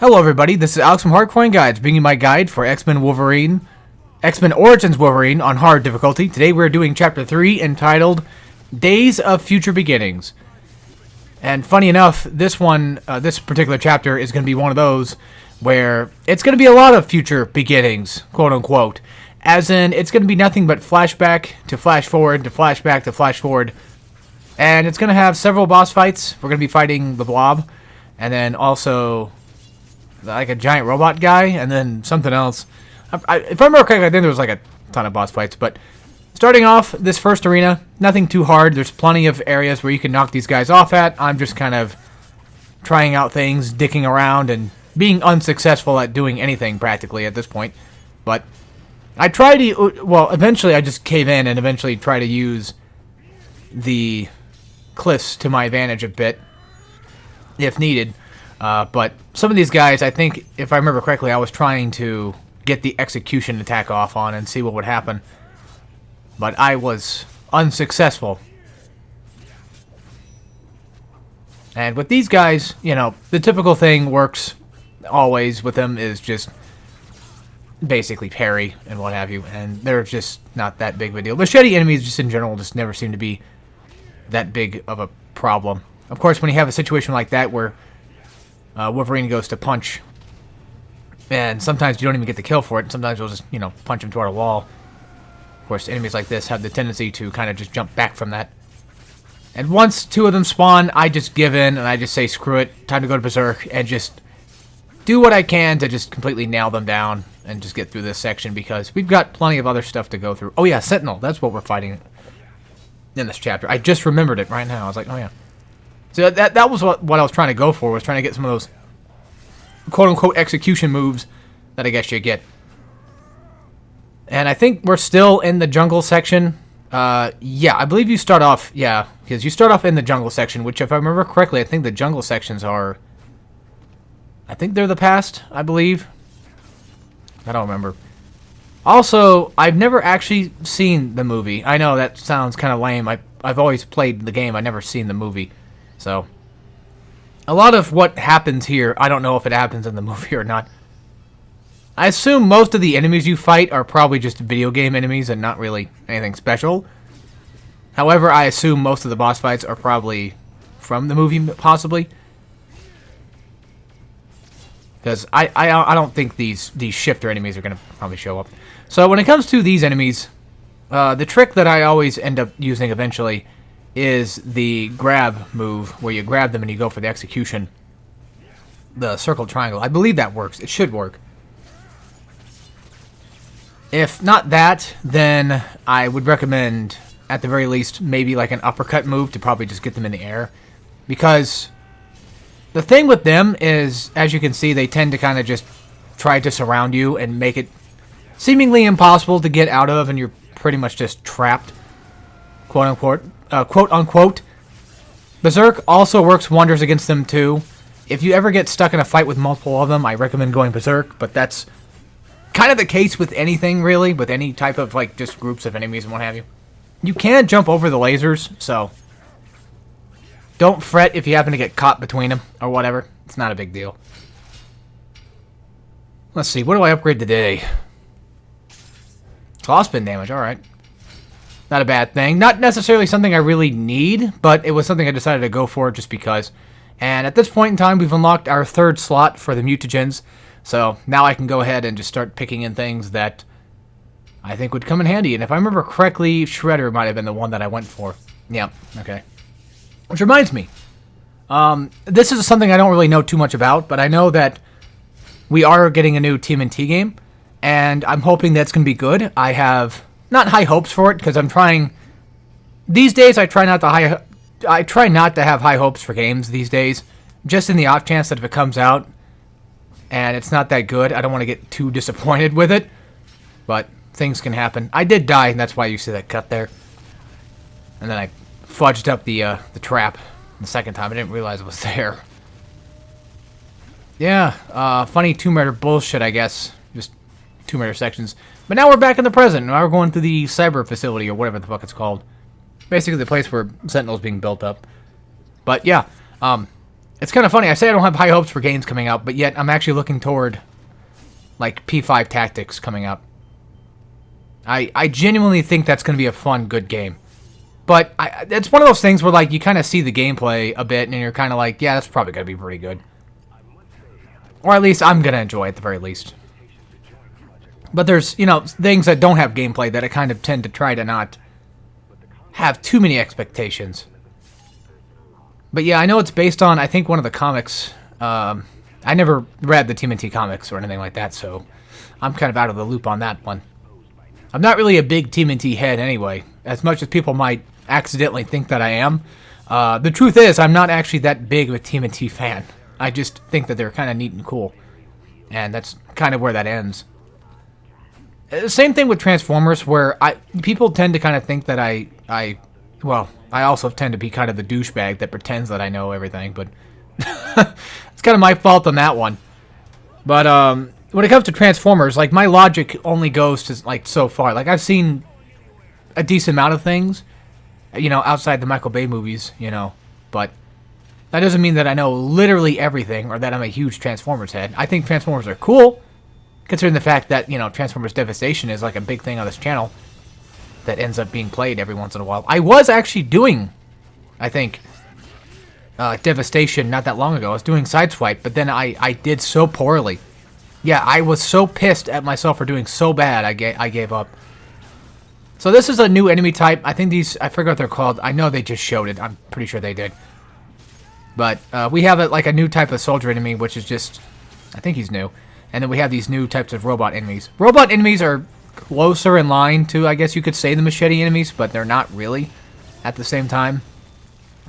Hello everybody, this is Alex from Hardcoin Guides, bringing you my guide for X-Men Origins Wolverine on hard difficulty. Today we're doing Chapter 3 entitled Days of Future Beginnings. And funny enough, this particular chapter is going to be one of those where it's going to be a lot of future beginnings, quote unquote. As in, it's going to be nothing but flashback to flash forward to flashback to flash forward. And it's going to have several boss fights. We're going to be fighting the Blob, and then also like a giant robot guy, and then something else. If I remember correctly, I think there was like a ton of boss fights. But starting off this first arena, nothing too hard. There's plenty of areas where you can knock these guys off at. I'm just kind of trying out things, dicking around, and being unsuccessful at doing anything practically at this point. But I try to, well, eventually I just cave in and eventually try to use the cliffs to my advantage a bit, if needed. But some of these guys, I think, if I remember correctly, I was trying to get the execution attack off on and see what would happen. But I was unsuccessful. And with these guys, you know, the typical thing works always with them is just basically parry and what have you. And they're just not that big of a deal. Machete enemies just in general just never seem to be that big of a problem. Of course, when you have a situation like that where Wolverine goes to punch, and sometimes you don't even get the kill for it, and sometimes you'll just, you know, punch him toward a wall. Of course, enemies like this have the tendency to kind of just jump back from that. And once two of them spawn, I just give in, and I just say, screw it, time to go to Berserk, and just do what I can to just completely nail them down, and just get through this section, because we've got plenty of other stuff to go through. Oh yeah, Sentinel, that's what we're fighting in this chapter. I just remembered it right now. I was like, oh yeah. So that was what I was trying to go for, was trying to get some of those quote-unquote execution moves that I guess you get. And I think we're still in the jungle section. Yeah, I believe you start off, yeah, because you start off in the jungle section, which if I remember correctly, I think the jungle sections are, I think they're the past, I believe. I don't remember. Also, I've never actually seen the movie. I know that sounds kind of lame. I've always played the game. I've never seen the movie. So, a lot of what happens here, I don't know if it happens in the movie or not. I assume most of the enemies you fight are probably just video game enemies and not really anything special. However, I assume most of the boss fights are probably from the movie, possibly. Because I don't think these shifter enemies are going to probably show up. So when it comes to these enemies, the trick that I always end up using eventually is the grab move, where you grab them and you go for the execution. The circle triangle. I believe that works. It should work. If not that, then I would recommend, at the very least, maybe like an uppercut move to probably just get them in the air. Because the thing with them is, as you can see, they tend to kind of just try to surround you and make it seemingly impossible to get out of, and you're pretty much just trapped, quote unquote. Berserk also works wonders against them too. If you ever get stuck in a fight with multiple of them, I recommend going Berserk, but that's kind of the case with anything, really, with any type of, like, just groups of enemies and what have you. You can jump over the lasers, so don't fret if you happen to get caught between them or whatever. It's not a big deal. Let's see, what do I upgrade today? Claw spin damage, alright. Not a bad thing. Not necessarily something I really need, but it was something I decided to go for just because. And at this point in time, we've unlocked our third slot for the mutagens. So now I can go ahead and just start picking in things that I think would come in handy. And if I remember correctly, Shredder might have been the one that I went for. Yeah, okay. Which reminds me, this is something I don't really know too much about, but I know that we are getting a new TMNT game, and I'm hoping that's going to be good. I have not high hopes for it, because I'm trying... These days, I try not to have high hopes for games these days, just in the off chance that if it comes out and it's not that good, I don't want to get too disappointed with it. But things can happen. I did die, and that's why you see that cut there. And then I fudged up the trap the second time. I didn't realize it was there. Yeah, funny Tomb Raider bullshit, I guess. Just Tomb Raider sections. But now we're back in the present. Now we're going to the cyber facility, or whatever the fuck it's called. Basically the place where Sentinel's being built up. But yeah, It's kind of funny. I say I don't have high hopes for games coming out, but yet I'm actually looking toward, like, P5 Tactics coming out. I genuinely think that's going to be a fun, good game. But it's one of those things where, like, you kind of see the gameplay a bit, and you're kind of like, yeah, that's probably going to be pretty good. Or at least I'm going to enjoy it at the very least. But there's, you know, things that don't have gameplay that I kind of tend to try to not have too many expectations. But yeah, I know it's based on, I think, one of the comics. I never read the TMNT comics or anything like that, so I'm kind of out of the loop on that one. I'm not really a big TMNT head anyway, as much as people might accidentally think that I am. The truth is, I'm not actually that big of a TMNT fan. I just think that they're kind of neat and cool. And that's kind of where that ends. Same thing with Transformers, where people tend to kind of think that I also tend to be kind of the douchebag that pretends that I know everything, but it's kind of my fault on that one. But when it comes to Transformers, like, my logic only goes to, like, so far. Like, I've seen a decent amount of things, you know, outside the Michael Bay movies, you know, but that doesn't mean that I know literally everything or that I'm a huge Transformers head. I think Transformers are cool, considering the fact that, you know, Transformers Devastation is like a big thing on this channel that ends up being played every once in a while. I was actually doing, I think, Devastation not that long ago. I was doing Sideswipe, but then I did so poorly. Yeah, I was so pissed at myself for doing so bad, I gave up. So this is a new enemy type. I think these, I forgot what they're called. I know they just showed it. I'm pretty sure they did. But we have like a new type of soldier enemy, which is just, I think he's new. And then we have these new types of robot enemies. Robot enemies are closer in line to, I guess you could say, the machete enemies, but they're not really at the same time.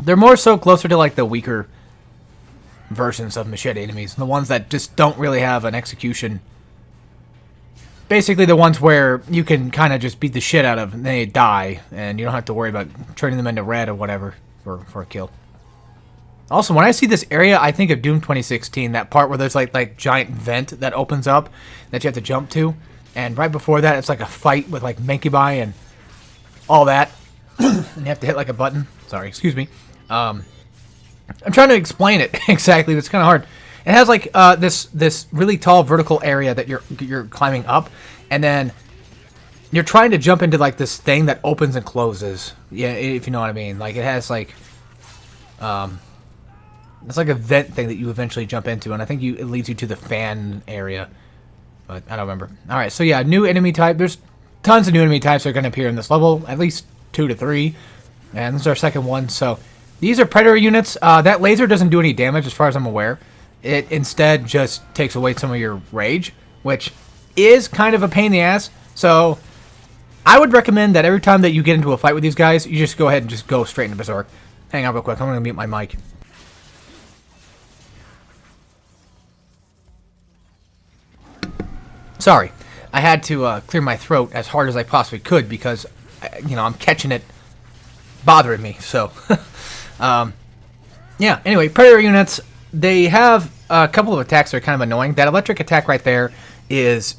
They're more so closer to, like, the weaker versions of machete enemies. The ones that just don't really have an execution. Basically the ones where you can kind of just beat the shit out of and they die, and you don't have to worry about turning them into red or whatever for a kill. Also, when I see this area, I think of Doom 2016, that part where there's like giant vent that opens up that you have to jump to. And right before that, it's like a fight with like Mankibai and all that. And you have to hit like a button. Sorry, excuse me. I'm trying to explain it exactly, but it's kind of hard. It has like this really tall vertical area that you're climbing up, and then you're trying to jump into like this thing that opens and closes. Yeah, if you know what I mean. Like, it has like it's like a vent thing that you eventually jump into, and I think it leads you to the fan area, but I don't remember. All right, so yeah, new enemy type. There's tons of new enemy types that are going to appear in this level, at least 2 to 3, and this is our second one. So these are Predator units. That laser doesn't do any damage as far as I'm aware. It instead just takes away some of your rage, which is kind of a pain in the ass. So I would recommend that every time that you get into a fight with these guys, you just go ahead and just go straight into Berserk. Hang on real quick. I'm going to mute my mic. Sorry, I had to clear my throat as hard as I possibly could because, you know, I'm catching it bothering me. So, yeah, anyway, Predator units, they have a couple of attacks that are kind of annoying. That electric attack right there is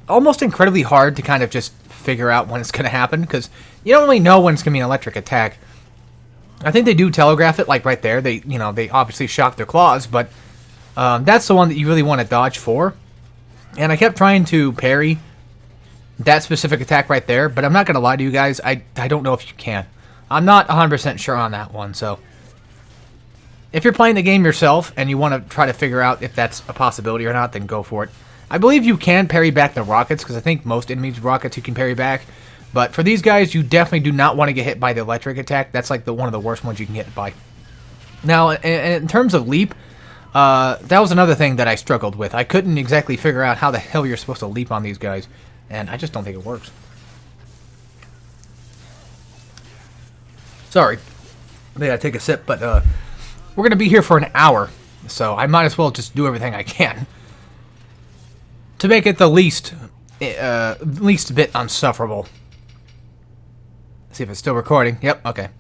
almost incredibly hard to kind of just figure out when it's going to happen because you don't really know when it's going to be an electric attack. I think they do telegraph it, like right there. They obviously shock their claws, but that's the one that you really want to dodge for. And I kept trying to parry that specific attack right there, but I'm not going to lie to you guys, I don't know if you can. I'm not 100% sure on that one, so if you're playing the game yourself and you want to try to figure out if that's a possibility or not, then go for it. I believe you can parry back the rockets, because I think most enemies' rockets you can parry back, but for these guys, you definitely do not want to get hit by the electric attack. That's like one of the worst ones you can get hit by. Now, in terms of leap, that was another thing that I struggled with. I couldn't exactly figure out how the hell you're supposed to leap on these guys, and I just don't think it works. Sorry, I gotta take a sip, but we're gonna be here for an hour, so I might as well just do everything I can to make it the least bit unsufferable. Let's see if it's still recording. Yep, okay.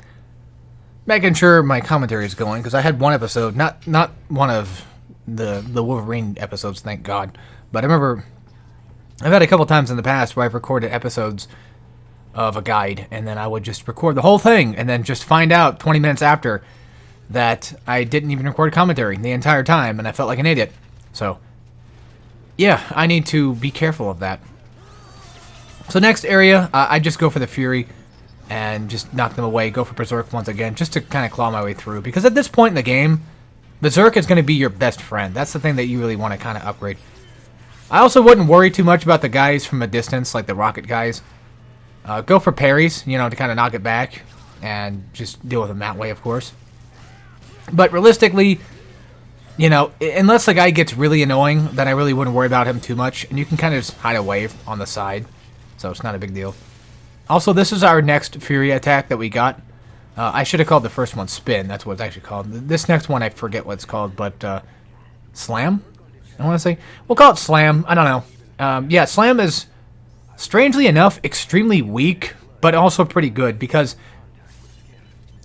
Making sure my commentary is going, because I had one episode, not one of the Wolverine episodes, thank God, but I remember I've had a couple times in the past where I've recorded episodes of a guide, and then I would just record the whole thing, and then just find out 20 minutes after that I didn't even record commentary the entire time, and I felt like an idiot. So, yeah, I need to be careful of that. So next area, I just go for the Fury and just knock them away, go for Berserk once again, just to kind of claw my way through. Because at this point in the game, Berserk is going to be your best friend. That's the thing that you really want to kind of upgrade. I also wouldn't worry too much about the guys from a distance, like the rocket guys. Go for parries, you know, to kind of knock it back, and just deal with them that way, of course. But realistically, you know, unless the guy gets really annoying, then I really wouldn't worry about him too much, and you can kind of just hide away on the side, so it's not a big deal. Also, this is our next Fury attack that we got. I should have called the first one Spin, that's what it's actually called. This next one, I forget what it's called, but Slam? I want to say. We'll call it Slam. I don't know. Yeah, Slam is, strangely enough, extremely weak, but also pretty good, because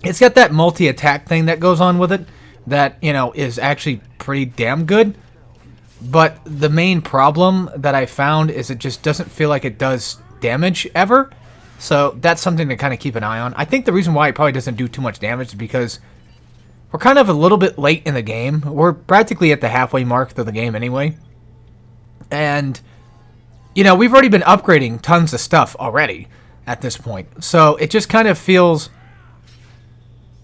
it's got that multi-attack thing that goes on with it that, you know, is actually pretty damn good. But the main problem that I found is it just doesn't feel like it does damage ever. So that's something to kind of keep an eye on. I think the reason why it probably doesn't do too much damage is because we're kind of a little bit late in the game. We're practically at the halfway mark of the game anyway. And, you know, we've already been upgrading tons of stuff already at this point. So it just kind of feels,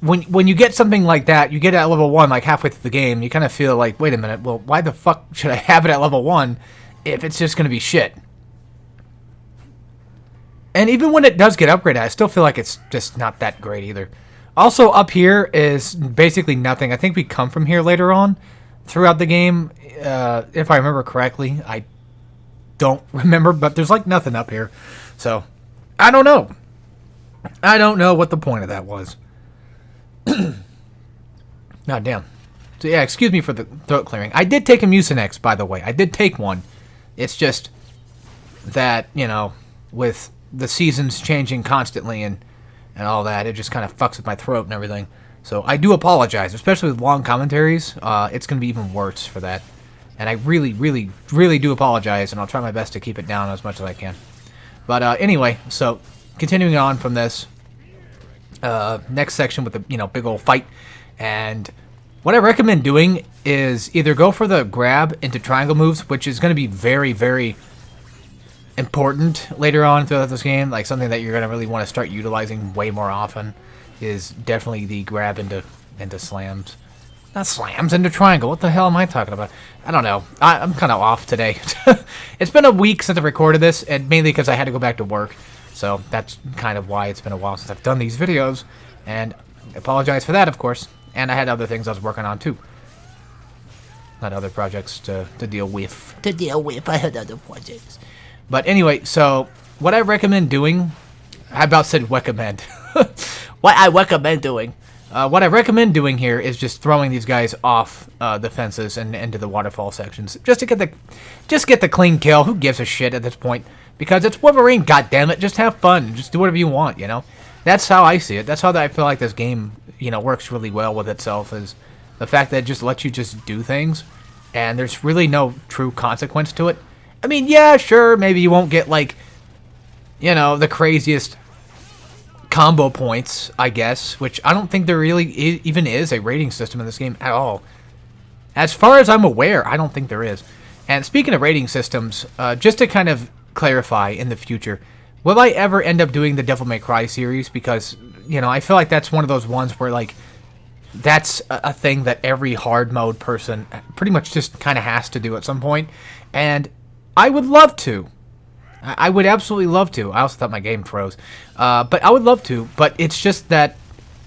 when you get something like that, you get it at level 1 like halfway through the game, you kind of feel like, wait a minute, well, why the fuck should I have it at level 1 if it's just going to be shit? And even when it does get upgraded, I still feel like it's just not that great either. Also, up here is basically nothing. I think we come from here later on throughout the game, if I remember correctly. I don't remember, but there's like nothing up here. So, I don't know. I don't know what the point of that was. God damn. So yeah, excuse me for the throat clearing. I did take a Mucinex, by the way. I did take one. It's just that, you know, with the seasons changing constantly and all that, it just kind of fucks with my throat and everything. So I do apologize, especially with long commentaries. It's going to be even worse for that. And I really, really, really do apologize, and I'll try my best to keep it down as much as I can. But anyway, so continuing on from this, next section with the, you know, big old fight. And what I recommend doing is either go for the grab into triangle moves, which is going to be very, very important later on throughout this game. Like something that you're going to really want to start utilizing way more often is definitely the grab into slams. Not slams, into triangle. What the hell am I talking about? I don't know. I'm kind of off today. It's been a week since I recorded this, and mainly because I had to go back to work. So that's kind of why it's been a while since I've done these videos. And I apologize for that, of course. And I had other things I was working on, too. Not other projects to deal with. I had other projects. But anyway, so what I recommend doing, I about said recommend. What I recommend doing. What I recommend doing here is just throwing these guys off the fences and into the waterfall sections, just to get the clean kill. Who gives a shit at this point? Because it's Wolverine, goddammit. Just have fun. Just do whatever you want, you know? That's how I see it. That's how I feel like this game, you know, works really well with itself, is the fact that it just lets you just do things, and there's really no true consequence to it. I mean, yeah, sure, maybe you won't get, like, you know, the craziest combo points, I guess, which I don't think there really even is a rating system in this game at all. As far as I'm aware, I don't think there is. And speaking of rating systems, just to kind of clarify in the future, will I ever end up doing the Devil May Cry series? Because, you know, I feel like that's one of those ones where, like, that's a thing that every hard mode person pretty much just kind of has to do at some point. And I would love to. I would absolutely love to. I also thought my game froze. But I would love to, but it's just that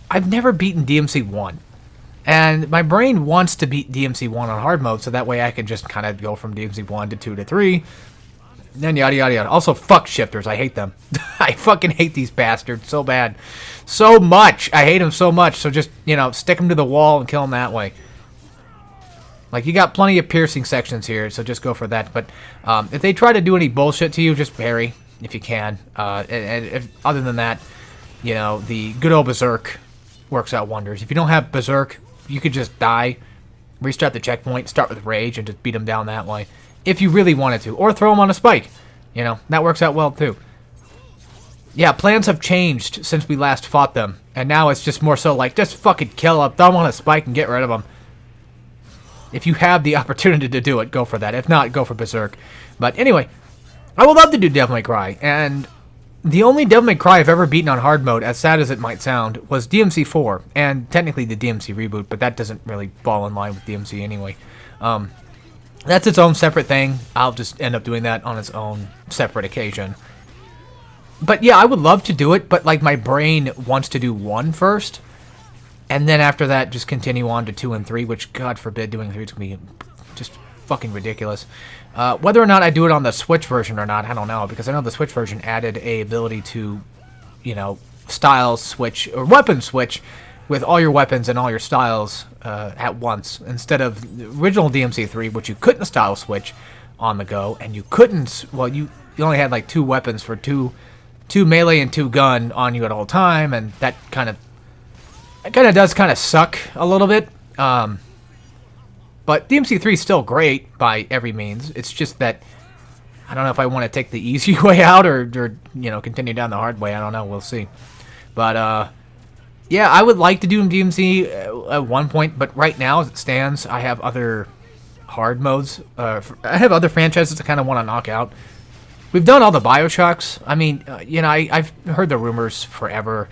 I've never beaten DMC 1. And my brain wants to beat DMC 1 on hard mode, so that way I can just kind of go from DMC 1 to 2 to 3. Then yada yada yada. Also, fuck shifters. I hate them. I fucking hate these bastards so bad. So much. I hate them so much. So just, you know, stick them to the wall and kill them that way. Like, you got plenty of piercing sections here, so just go for that. But if they try to do any bullshit to you, just parry if you can. And other than that, you know, the good old Berserk works out wonders. If you don't have Berserk, you could just die, restart the checkpoint, start with Rage, and just beat them down that way. If you really wanted to. Or throw them on a spike. You know, that works out well, too. Yeah, plans have changed since we last fought them. And now it's just more so like, just fucking kill him, throw him on a spike and get rid of him. If you have the opportunity to do it, go for that. If not, go for Berserk. But anyway, I would love to do Devil May Cry. And the only Devil May Cry I've ever beaten on hard mode, as sad as it might sound, was DMC4. And technically the DMC reboot, but that doesn't really fall in line with DMC anyway. That's its own separate thing. I'll just end up doing that on its own separate occasion. But yeah, I would love to do it, but like my brain wants to do 1 first, and then after that just continue on to 2 and 3, which God forbid doing 3 is going to be just fucking ridiculous. Whether or not I do it on the Switch version or not, I don't know, because I know the Switch version added a ability to, you know, style switch or weapon switch with all your weapons and all your styles at once, instead of the original DMC3, which you couldn't style switch on the go, and you couldn't, well, you only had like 2 weapons for 2 melee and 2 gun on you at all time, and that kind of does kind of suck a little bit. But DMC3 is still great by every means. It's just that I don't know if I want to take the easy way out or you know, continue down the hard way. I don't know. We'll see. But yeah, I would like to do DMC at one point, but right now as it stands, I have other hard modes. I have other franchises I kind of want to knock out. We've done all the Bioshocks. I mean, you know, I've heard the rumors forever,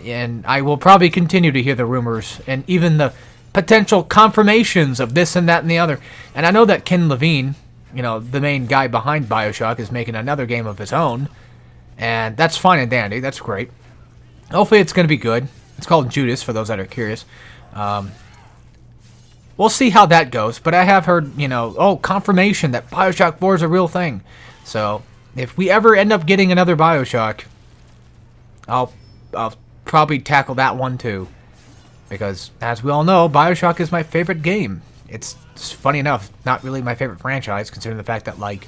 and I will probably continue to hear the rumors and even the potential confirmations of this and that and the other. And I know that Ken Levine, you know, the main guy behind Bioshock, is making another game of his own, and that's fine and dandy. That's great. Hopefully it's going to be good. It's called Judas, for those that are curious. We'll see how that goes, but I have heard, you know, confirmation that Bioshock 4 is a real thing. So, if we ever end up getting another Bioshock, I'll probably tackle that one too. Because, as we all know, Bioshock is my favorite game. It's funny enough, not really my favorite franchise, considering the fact that, like,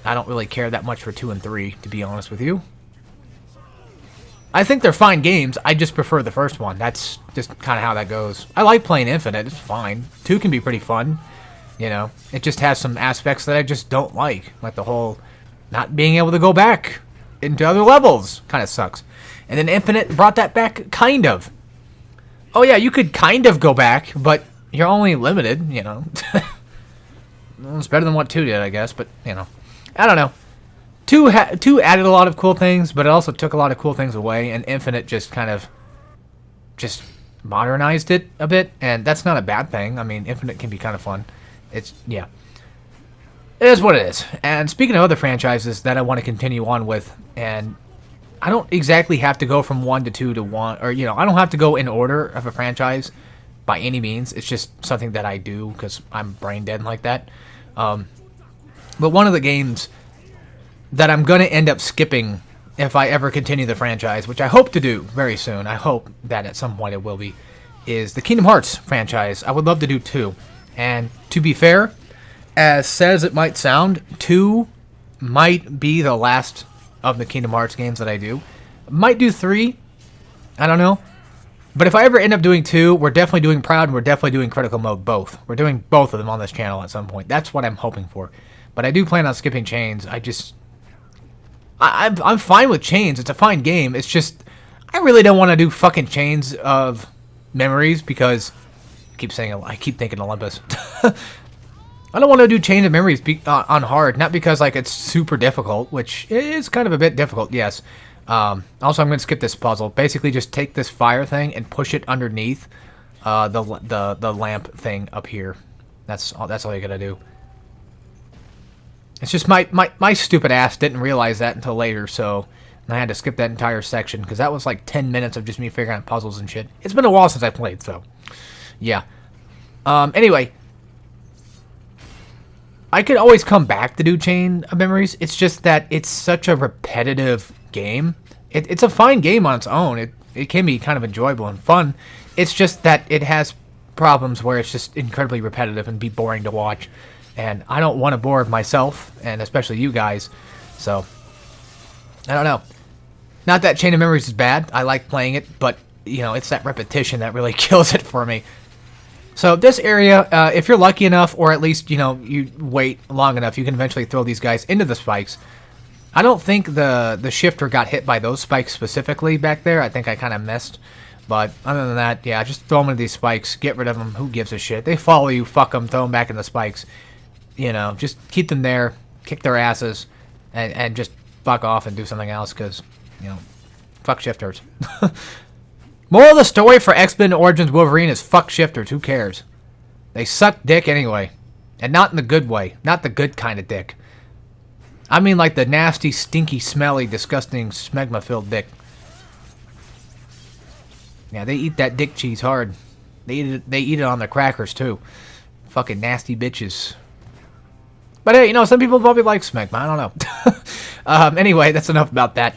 I don't really care that much for 2 and 3, to be honest with you. I think they're fine games, I just prefer the first one. That's just kind of how that goes. I like playing Infinite, it's fine. 2 can be pretty fun. You know, it just has some aspects that I just don't like the whole not being able to go back into other levels kind of sucks. And then Infinite brought that back, kind of. Oh yeah, you could kind of go back, but you're only limited, you know. Well, it's better than what 2 did, I guess, but, you know. I don't know. 2 added a lot of cool things, but it also took a lot of cool things away, and Infinite just kind of modernized it a bit, and that's not a bad thing. I mean, Infinite can be kind of fun. Yeah. It is what it is. And speaking of other franchises that I want to continue on with, and I don't exactly have to go from 1 to 2 to 1, or, you know, I don't have to go in order of a franchise by any means. It's just something that I do because I'm brain dead like that. But one of the games that I'm going to end up skipping if I ever continue the franchise, which I hope to do very soon, I hope that at some point it will be, is the Kingdom Hearts franchise. I would love to do 2. And to be fair, as sad as it might sound, 2 might be the last of the Kingdom Hearts games that I do. Might do 3. I don't know. But if I ever end up doing 2, we're definitely doing Proud and we're definitely doing Critical Mode both. We're doing both of them on this channel at some point. That's what I'm hoping for. But I do plan on skipping Chains. I'm fine with Chains. It's a fine game. It's just, I really don't want to do fucking Chains of Memories because I keep thinking Olympus. I don't want to do Chains of Memories on hard, not because like it's super difficult, which is kind of a bit difficult, yes. Also, I'm going to skip this puzzle. Basically, just take this fire thing and push it underneath the lamp thing up here. That's all you gotta do. It's just my stupid ass didn't realize that until later, so I had to skip that entire section because that was like 10 minutes of just me figuring out puzzles and shit. It's been a while since I played, so yeah. Anyway, I could always come back to do Chain of Memories. It's just that it's such a repetitive game. It's a fine game on its own. It can be kind of enjoyable and fun. It's just that it has problems where it's just incredibly repetitive and be boring to watch. And I don't want to bore myself, and especially you guys. So, I don't know. Not that Chain of Memories is bad. I like playing it, but, you know, it's that repetition that really kills it for me. So this area, if you're lucky enough, or at least, you know, you wait long enough, you can eventually throw these guys into the spikes. I don't think the shifter got hit by those spikes specifically back there. I think I kind of missed. But other than that, yeah, just throw them into these spikes. Get rid of them. Who gives a shit? They follow you. Fuck them. Throw them back in the spikes. You know, just keep them there. Kick their asses. And just fuck off and do something else because, you know, fuck shifters. Moral of the story for X-Men Origins Wolverine is fuck shifters. Who cares? They suck dick anyway. And not in the good way. Not the good kind of dick. I mean like the nasty, stinky, smelly, disgusting, smegma-filled dick. Yeah, they eat that dick cheese hard. They eat it on their crackers, too. Fucking nasty bitches. But hey, you know, some people probably like smegma. I don't know. Anyway, that's enough about that.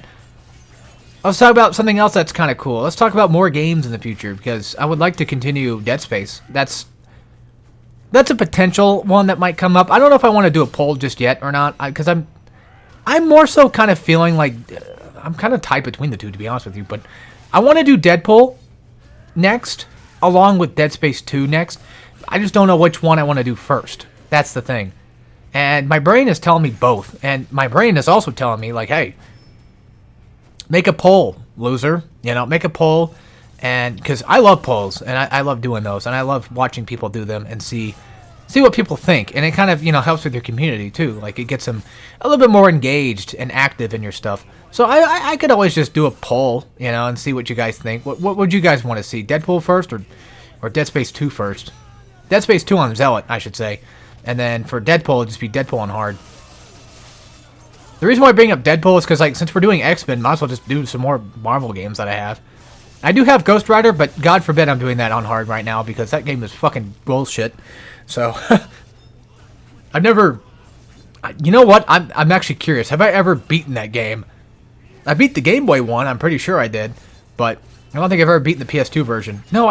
Let's talk about something else that's kind of cool. Let's talk about more games in the future, because I would like to continue Dead Space. That's a potential one that might come up. I don't know if I want to do a poll just yet or not, because I'm more so kind of feeling like I'm kind of tied between the two, to be honest with you. But I want to do Deadpool next, along with Dead Space 2 next. I just don't know which one I want to do first. That's the thing. And my brain is telling me both. And my brain is also telling me, like, hey, make a poll, loser. You know, make a poll. And because I love polls, and I love doing those, and I love watching people do them and see what people think. And it kind of, you know, helps with your community too. Like, it gets them a little bit more engaged and active in your stuff. So I could always just do a poll, you know, and see what you guys think. What would you guys want to see? Deadpool first or Dead Space 2 first? Dead Space 2 on Zealot, I should say. And then for Deadpool, it'd just be Deadpool on Hard. The reason why I bring up Deadpool is because, like, since we're doing X-Men, might as well just do some more Marvel games that I have. I do have Ghost Rider, but God forbid I'm doing that on Hard right now because that game is fucking bullshit. So, I've never... You know what? I'm actually curious. Have I ever beaten that game? I beat the Game Boy one. I'm pretty sure I did. But I don't think I've ever beaten the PS2 version. No,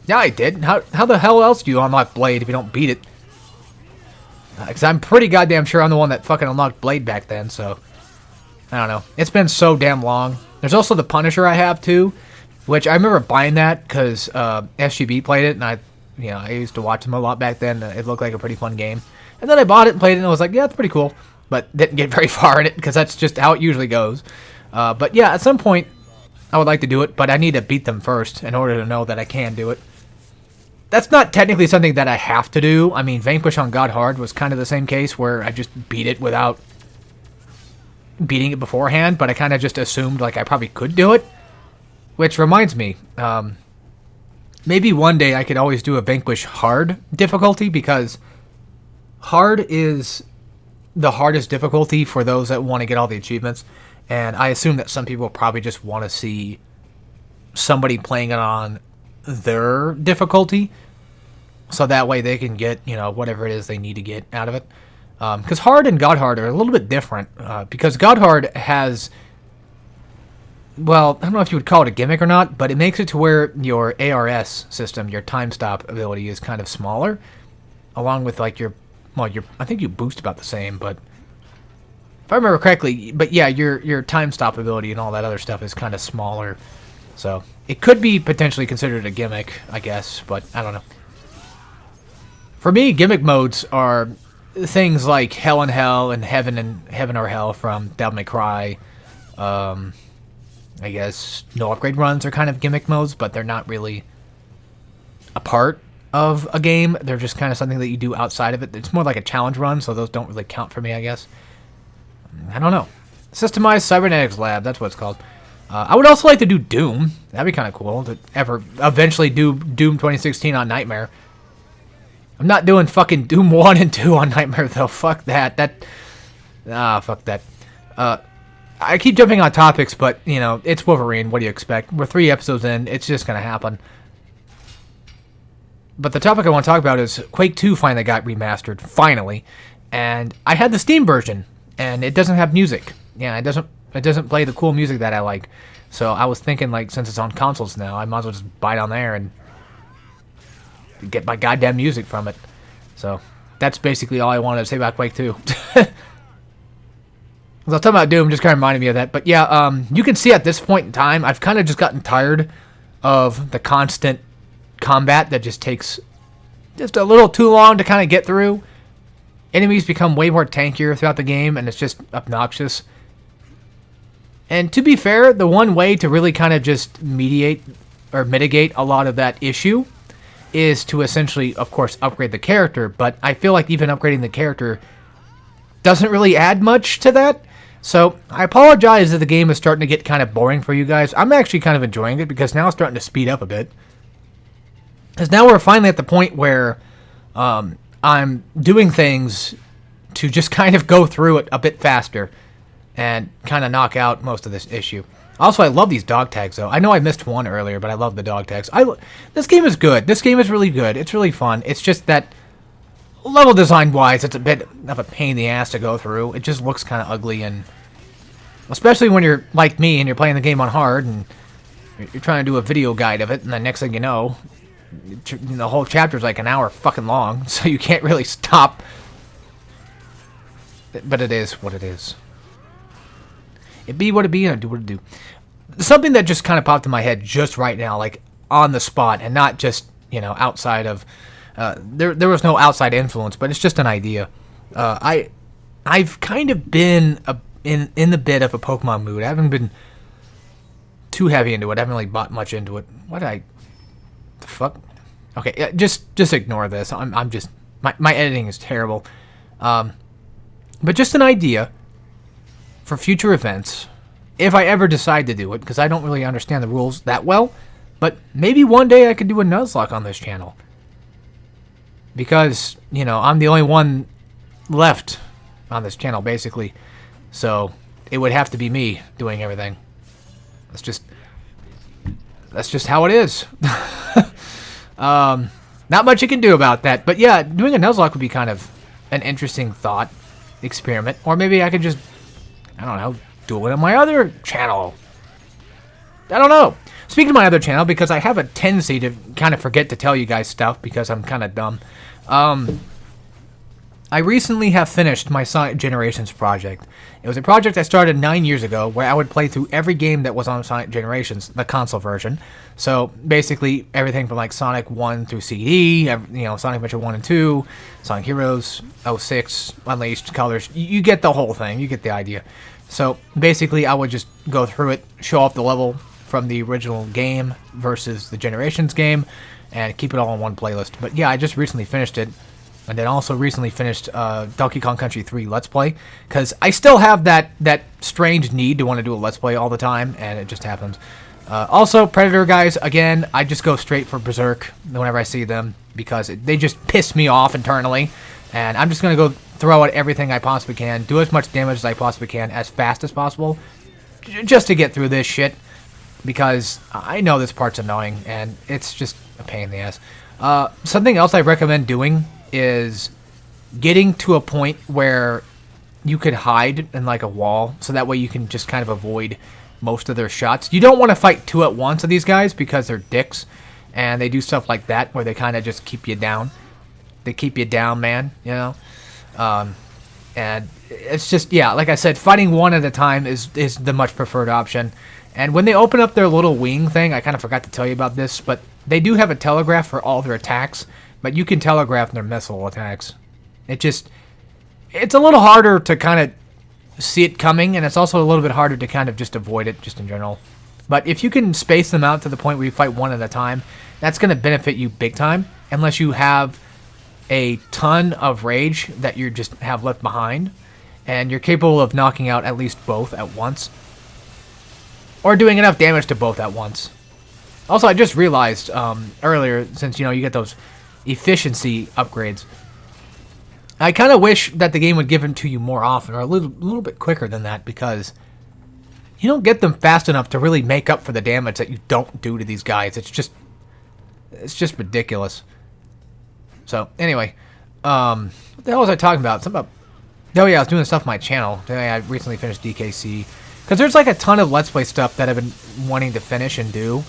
yeah, I did. How the hell else do you unlock Blade if you don't beat it? Because I'm pretty goddamn sure I'm the one that fucking unlocked Blade back then, so... I don't know. It's been so damn long. There's also the Punisher I have, too. Which I remember buying that because SGB played it, and I used to watch him a lot back then. It looked like a pretty fun game. And then I bought it and played it, and I was like, yeah, it's pretty cool. But didn't get very far in it, because that's just how it usually goes. But yeah, at some point, I would like to do it, but I need to beat them first in order to know that I can do it. That's not technically something that I have to do. I mean, Vanquish on God Hard was kind of the same case, where I just beat it without beating it beforehand, but I kind of just assumed, like, I probably could do it. Which reminds me, maybe one day I could always do a Vanquish Hard difficulty, because Hard is the hardest difficulty for those that want to get all the achievements, and I assume that some people probably just want to see somebody playing it on their difficulty, so that way they can get, you know, whatever it is they need to get out of it. Because Hard and God Hard are a little bit different, because God Hard has... Well, I don't know if you would call it a gimmick or not, but it makes it to where your ARS system, your time stop ability, is kind of smaller, along with like your I think you boost about the same, but if I remember correctly, but yeah, your time stop ability and all that other stuff is kind of smaller, so it could be potentially considered a gimmick, I guess, but I don't know. For me, gimmick modes are things like Hell and Hell and Heaven or Hell from Devil May Cry. I guess no upgrade runs are kind of gimmick modes, but they're not really a part of a game. They're just kind of something that you do outside of it. It's more like a challenge run, so those don't really count for me, I guess. I don't know. Systemized Cybernetics Lab, that's what it's called. I would also like to do Doom. That'd be kind of cool to eventually do Doom 2016 on Nightmare. I'm not doing fucking Doom 1 and 2 on Nightmare, though. Fuck that. Fuck that. I keep jumping on topics, but, you know, it's Wolverine. What do you expect? We're 3 episodes in. It's just going to happen. But the topic I want to talk about is Quake 2 finally got remastered. Finally. And I had the Steam version, and it doesn't have music. Yeah, it doesn't play the cool music that I like. So I was thinking, like, since it's on consoles now, I might as well just buy it on there and get my goddamn music from it. So that's basically all I wanted to say about Quake 2. I was talking about Doom, just kind of reminded me of that. But yeah, you can see at this point in time, I've kind of just gotten tired of the constant combat that just takes just a little too long to kind of get through. Enemies become way more tankier throughout the game, and it's just obnoxious. And to be fair, the one way to really kind of just mediate or mitigate a lot of that issue is to essentially, of course, upgrade the character. But I feel like even upgrading the character doesn't really add much to that. So I apologize that the game is starting to get kind of boring for you guys. I'm actually kind of enjoying it because now it's starting to speed up a bit. Because now we're finally at the point where I'm doing things to just kind of go through it a bit faster and kind of knock out most of this issue. Also, I love these dog tags, though. I know I missed one earlier, but I love the dog tags. This game is good. This game is really good. It's really fun. It's just that level design-wise, it's a bit of a pain in the ass to go through. It just looks kind of ugly, and especially when you're like me and you're playing the game on hard and you're trying to do a video guide of it, and the next thing you know, the whole chapter's like an hour fucking long, so you can't really stop. But it is what it is. It be what it be, and I do what it do. Something that just kind of popped in my head just right now, like on the spot, and not just, outside of... there was no outside influence, but it's just an idea. I've kind of been in the bit of a Pokemon mood. I haven't been too heavy into it. I haven't really bought much into it. The fuck? Okay, just ignore this. I'm just... My editing is terrible. But just an idea for future events, if I ever decide to do it, because I don't really understand the rules that well, but maybe one day I could do a Nuzlocke on this channel. Because, I'm the only one left on this channel, basically. So, it would have to be me doing everything. That's just how it is. Not much you can do about that. But yeah, doing a Nuzlocke would be kind of an interesting thought experiment. Or maybe I could just, I don't know, do it on my other channel. I don't know. Speaking of my other channel, because I have a tendency to kind of forget to tell you guys stuff because I'm kind of dumb. I recently have finished my Sonic Generations project. It was a project I started 9 years ago where I would play through every game that was on Sonic Generations, the console version. So basically everything from like Sonic 1 through CD, Sonic Adventure 1 and 2, Sonic Heroes, 06, Unleashed, Colors. You get the whole thing. You get the idea. So basically I would just go through it, show off the level from the original game versus the Generations game, and keep it all in one playlist. But yeah, I just recently finished it. And then also recently finished Donkey Kong Country 3 Let's Play. Because I still have that strange need to want to do a Let's Play all the time. And it just happens. Also, Predator guys, again, I just go straight for Berserk whenever I see them. Because they just piss me off internally. And I'm just going to go throw at everything I possibly can. Do as much damage as I possibly can as fast as possible. Just to get through this shit. Because I know this part's annoying. And it's just a pain in the ass. Something else I recommend doing is getting to a point where you could hide in like a wall, so that way you can just kind of avoid most of their shots. You don't want to fight two at once of these guys because they're dicks, and they do stuff like that where they kind of just keep you down. They keep you down, man, and it's just, yeah, like I said, fighting one at a time is the much preferred option. And when they open up their little wing thing, I kind of forgot to tell you about this, but they do have a telegraph for all their attacks. But you can telegraph their missile attacks. It's a little harder to kind of see it coming, and it's also a little bit harder to kind of just avoid it, just in general. But if you can space them out to the point where you fight one at a time, that's going to benefit you big time, unless you have a ton of rage that you just have left behind, and you're capable of knocking out at least both at once, or doing enough damage to both at once. Also, I just realized earlier, since, you get those efficiency upgrades, I kind of wish that the game would give them to you more often, or a little bit quicker than that, because you don't get them fast enough to really make up for the damage that you don't do to these guys. It's just ridiculous. So anyway, what the hell was I talking about? Something about, oh yeah, I was doing stuff on my channel. I recently finished DKC, because there's like a ton of Let's Play stuff that I've been wanting to finish and do,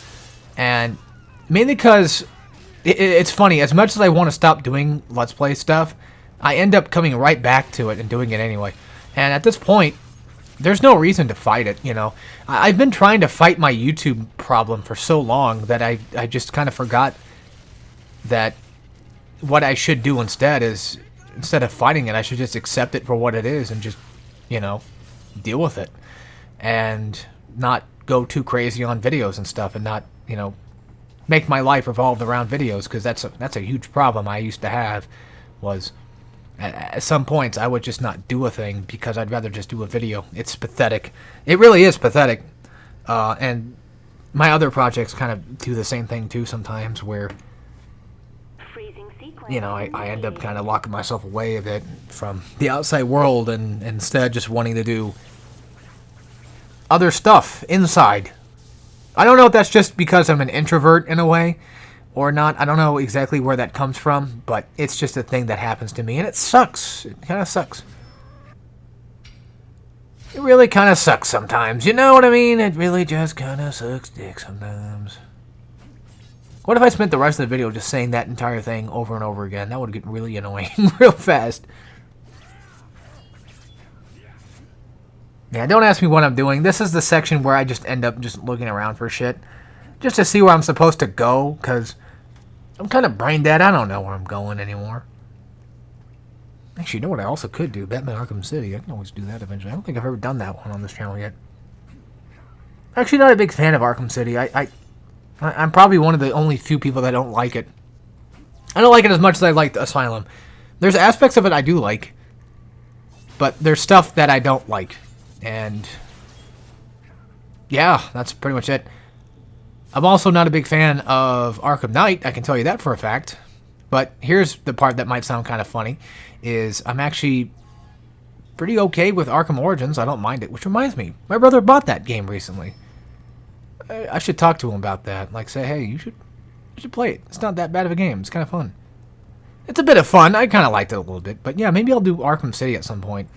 and mainly because it's funny, as much as I want to stop doing Let's Play stuff, I end up coming right back to it and doing it anyway. And at this point, there's no reason to fight it, I've been trying to fight my YouTube problem for so long that I just kind of forgot that what I should do instead is, instead of fighting it, I should just accept it for what it is and just, deal with it. And not go too crazy on videos and stuff, and not, you know, make my life revolve around videos, because that's a huge problem I used to have. Was at some points I would just not do a thing because I'd rather just do a video. It's pathetic. It really is pathetic. And my other projects kind of do the same thing too sometimes, where, you know, I end up kind of locking myself away a bit from the outside world, and instead just wanting to do other stuff inside. I don't know if that's just because I'm an introvert in a way or not. I don't know exactly where that comes from, but it's just a thing that happens to me, and it sucks. It kind of sucks. It really kind of sucks sometimes. You know what I mean? It really just kind of sucks dick sometimes. What if I spent the rest of the video just saying that entire thing over and over again? That would get really annoying real fast. Yeah, don't ask me what I'm doing. This is the section where I just end up just looking around for shit, just to see where I'm supposed to go, because I'm kind of brain dead. I don't know where I'm going anymore. Actually, you know what I also could do? Batman Arkham City. I can always do that eventually. I don't think I've ever done that one on this channel yet. Actually, not a big fan of Arkham City. I'm probably one of the only few people that don't like it. I don't like it as much as I like Asylum. There's aspects of it I do like, but there's stuff that I don't like. And yeah, that's pretty much it. I'm also not a big fan of Arkham Knight, I can tell you that for a fact. But here's the part that might sound kind of funny, is I'm actually pretty okay with Arkham Origins. I don't mind it, which reminds me, my brother bought that game recently. I should talk to him about that. Like, say, hey, you should play it. It's not that bad of a game. It's kind of fun. It's a bit of fun. I kind of liked it a little bit. But yeah, maybe I'll do Arkham City at some point.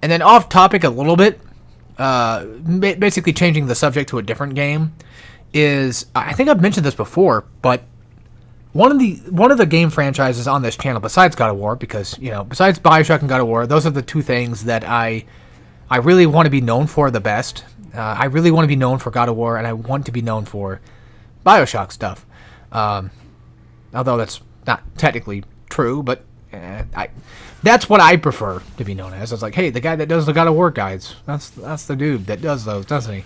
And then off topic a little bit, basically changing the subject to a different game, is, I think I've mentioned this before, but one of the game franchises on this channel, besides God of War, because, you know, besides BioShock and God of War, those are the two things that I really want to be known for the best. I really want to be known for God of War, and I want to be known for BioShock stuff. Although that's not technically true, but that's what I prefer to be known as. I was like, hey, the guy that does the God of War guides, that's the dude that does those, doesn't he?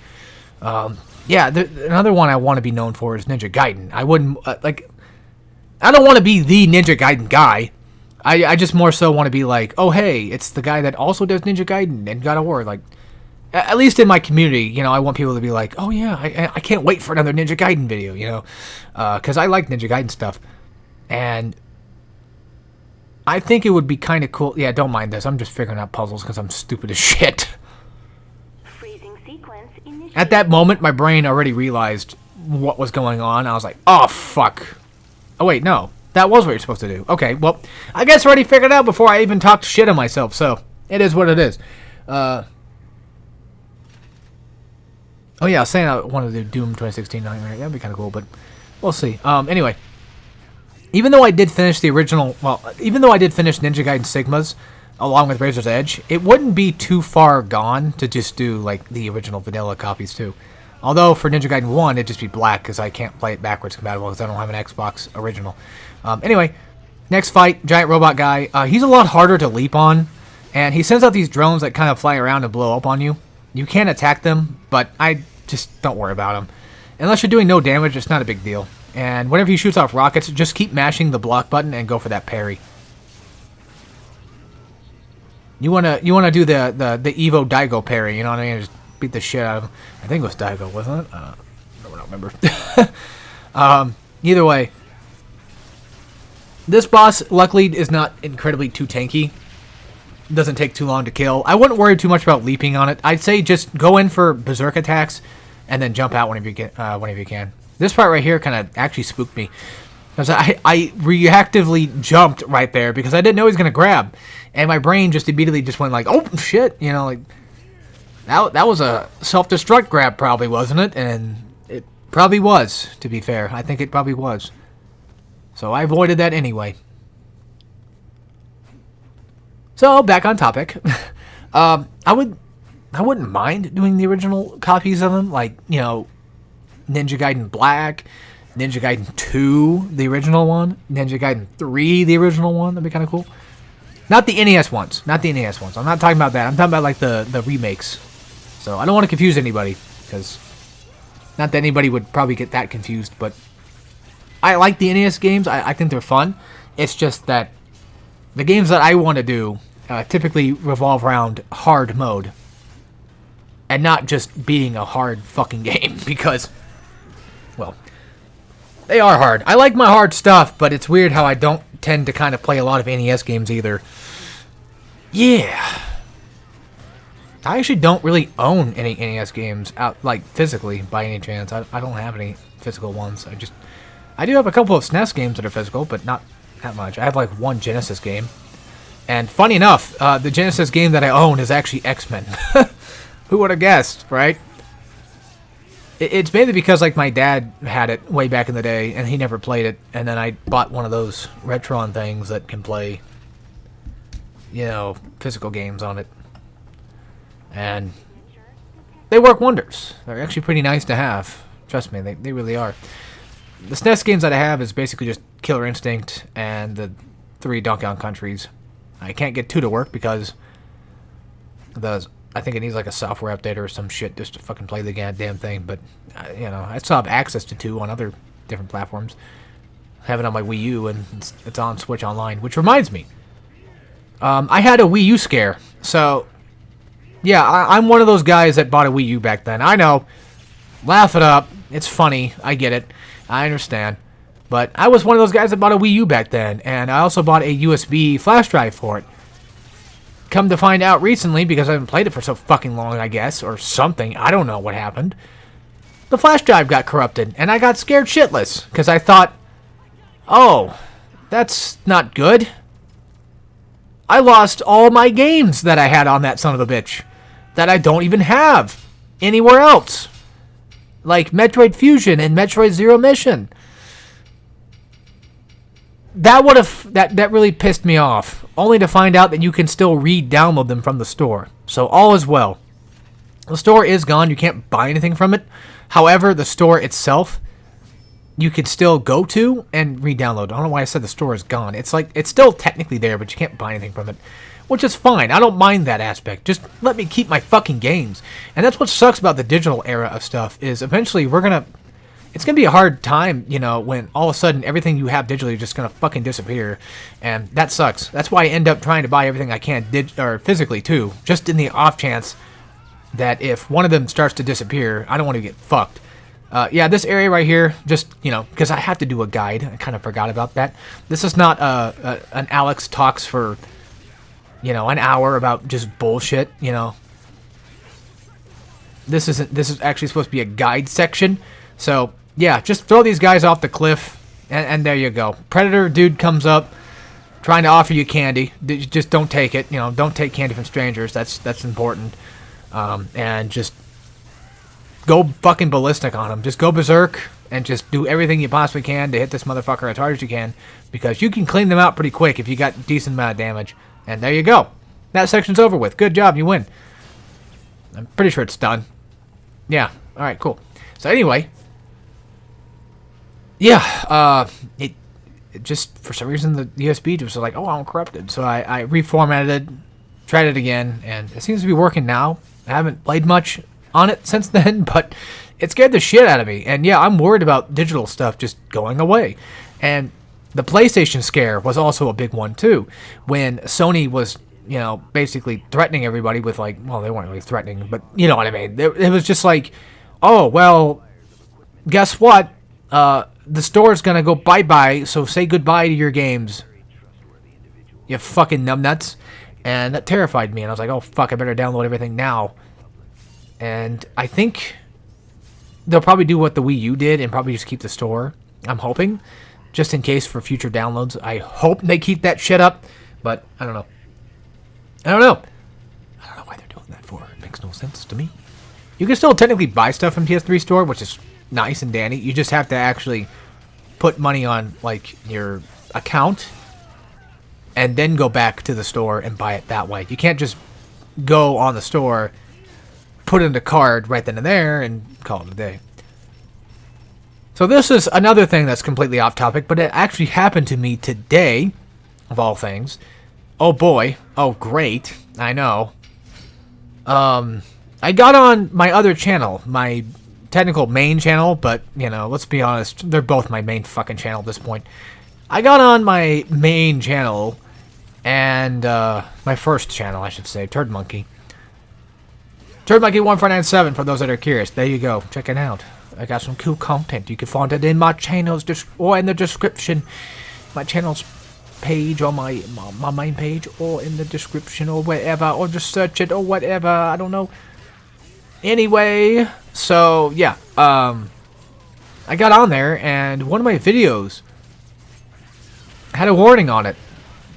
Yeah, another one I want to be known for is Ninja Gaiden. I wouldn't, I don't want to be the Ninja Gaiden guy. I just more so want to be like, oh, hey, it's the guy that also does Ninja Gaiden and God of War. Like, at least in my community, you know, I want people to be like, oh, yeah, I can't wait for another Ninja Gaiden video, you know, because I like Ninja Gaiden stuff. And I think it would be kind of cool. Yeah, don't mind this. I'm just figuring out puzzles because I'm stupid as shit. At that moment, my brain already realized what was going on. I was like, oh, fuck. Oh, wait, no. That was what you're supposed to do. Okay, well, I guess I already figured it out before I even talked shit on myself, so it is what it is. Oh, yeah, I was saying I wanted to do Doom 2016. That'd be kind of cool, but we'll see. Anyway, even though I did finish the original, even though I did finish Ninja Gaiden Sigmas along with Razor's Edge, it wouldn't be too far gone to just do, like, the original vanilla copies, too. Although, for Ninja Gaiden 1, it'd just be black, because I can't play it backwards compatible, because I don't have an Xbox original. Anyway, next fight, giant robot guy. He's a lot harder to leap on, and he sends out these drones that kind of fly around and blow up on you. You can attack them, but I just don't worry about them. Unless you're doing no damage, it's not a big deal. And whenever he shoots off rockets, just keep mashing the block button and go for that parry. You wanna do the Evo Daigo parry, you know what I mean? Just beat the shit out of him. I think it was Daigo, wasn't it? I don't remember. Either way, this boss luckily is not incredibly too tanky. Doesn't take too long to kill. I wouldn't worry too much about leaping on it. I'd say just go in for berserk attacks and then jump out whenever you can. This part right here kind of actually spooked me, because I reactively jumped right there because I didn't know he was gonna grab, and my brain just immediately just went like, oh shit, you know, like that was a self-destruct grab, probably, wasn't it? And it probably was, to be fair. I think it probably was. So I avoided that anyway. So, back on topic. I wouldn't mind doing the original copies of them, like, you know, Ninja Gaiden Black, Ninja Gaiden 2, the original one, Ninja Gaiden 3, the original one. That'd be kind of cool. Not the NES ones. Not the NES ones. I'm not talking about that. I'm talking about, like, the remakes. So I don't want to confuse anybody, because not that anybody would probably get that confused, but I like the NES games. I think they're fun. It's just that the games that I want to do typically revolve around hard mode. And not just being a hard fucking game, because, well, they are hard. I like my hard stuff, but it's weird how I don't tend to kind of play a lot of NES games either. Yeah. I actually don't really own any NES games out, like, physically, by any chance. I don't have any physical ones. I do have a couple of SNES games that are physical, but not that much. I have, like, one Genesis game. And funny enough, the Genesis game that I own is actually X-Men. Who would have guessed, right? It's mainly because, like, my dad had it way back in the day, and he never played it, and then I bought one of those Retron things that can play, you know, physical games on it. And they work wonders. They're actually pretty nice to have. Trust me, they really are. The SNES games that I have is basically just Killer Instinct and the 3 Donkey Kong Countries. I can't get 2 to work because I think it needs like a software update or some shit just to fucking play the goddamn thing. But, you know, I still have access to 2 on other different platforms. I have it on my Wii U, and it's on Switch Online. Which reminds me, I had a Wii U scare. So, yeah, I'm one of those guys that bought a Wii U back then. I know. Laugh it up. It's funny. I get it. I understand. But I was one of those guys that bought a Wii U back then. And I also bought a USB flash drive for it. Come to find out recently, because I haven't played it for so fucking long, I guess, or something, I don't know what happened, the flash drive got corrupted, and I got scared shitless, because I thought, oh, that's not good. I lost all my games that I had on that son of a bitch, that I don't even have anywhere else, like Metroid Fusion and Metroid Zero Mission. That really pissed me off, only to find out that you can still re-download them from the store. So all is well. The store is gone. You can't buy anything from it. However, the store itself, you can still go to and re-download. I don't know why I said the store is gone. It's like, it's still technically there, but you can't buy anything from it, which is fine. I don't mind that aspect. Just let me keep my fucking games. And that's what sucks about the digital era of stuff, is eventually it's going to be a hard time, you know, when all of a sudden everything you have digitally is just going to fucking disappear. And that sucks. That's why I end up trying to buy everything I can or physically, too. Just in the off chance that if one of them starts to disappear, I don't want to get fucked. Yeah, this area right here, just, you know, because I have to do a guide. I kind of forgot about that. This is not an Alex talks for, you know, an hour about just bullshit, you know. This is actually supposed to be a guide section. So, yeah, just throw these guys off the cliff, and there you go. Predator dude comes up, trying to offer you candy. Just don't take it. You know, don't take candy from strangers. That's important. And just go fucking ballistic on him. Just go berserk, and just do everything you possibly can to hit this motherfucker as hard as you can, because you can clean them out pretty quick if you got a decent amount of damage. And there you go. That section's over with. Good job, you win. I'm pretty sure it's done. Yeah, alright, cool. So anyway, yeah, it just, for some reason, the USB just was like, oh, I'm corrupted. So I reformatted it, tried it again, and it seems to be working now. I haven't played much on it since then, but it scared the shit out of me. And yeah, I'm worried about digital stuff just going away. And the PlayStation scare was also a big one, too. When Sony was, you know, basically threatening everybody with, like, well, they weren't really threatening, but you know what I mean. It was just like, oh, well, guess what? The store's gonna go bye-bye, so say goodbye to your games. You fucking numbnuts. And that terrified me, and I was like, oh, fuck, I better download everything now. And I think they'll probably do what the Wii U did and probably just keep the store. I'm hoping. Just in case for future downloads. I hope they keep that shit up, but I don't know. I don't know why they're doing that for. It makes no sense to me. You can still technically buy stuff from PS3 store, which is nice and dandy. You just have to actually put money on, like, your account and then go back to the store and buy it that way. You can't just go on the store, put in the card right then and there, and call it a day. So this is another thing that's completely off topic, but it actually happened to me today, of all things. Oh boy. Oh great. I know. I got on my other channel, my technical main channel, but, you know, let's be honest, they're both my main fucking channel at this point. I got on my main channel, and, my first channel, I should say, Turd Monkey. Turd Monkey 1497, for those that are curious. There you go, check it out. I got some cool content. You can find it in my channel's, or in the description. My channel's page, or my main page, or in the description, or wherever, or just search it, or whatever, I don't know. Anyway, so, yeah, I got on there, and one of my videos had a warning on it,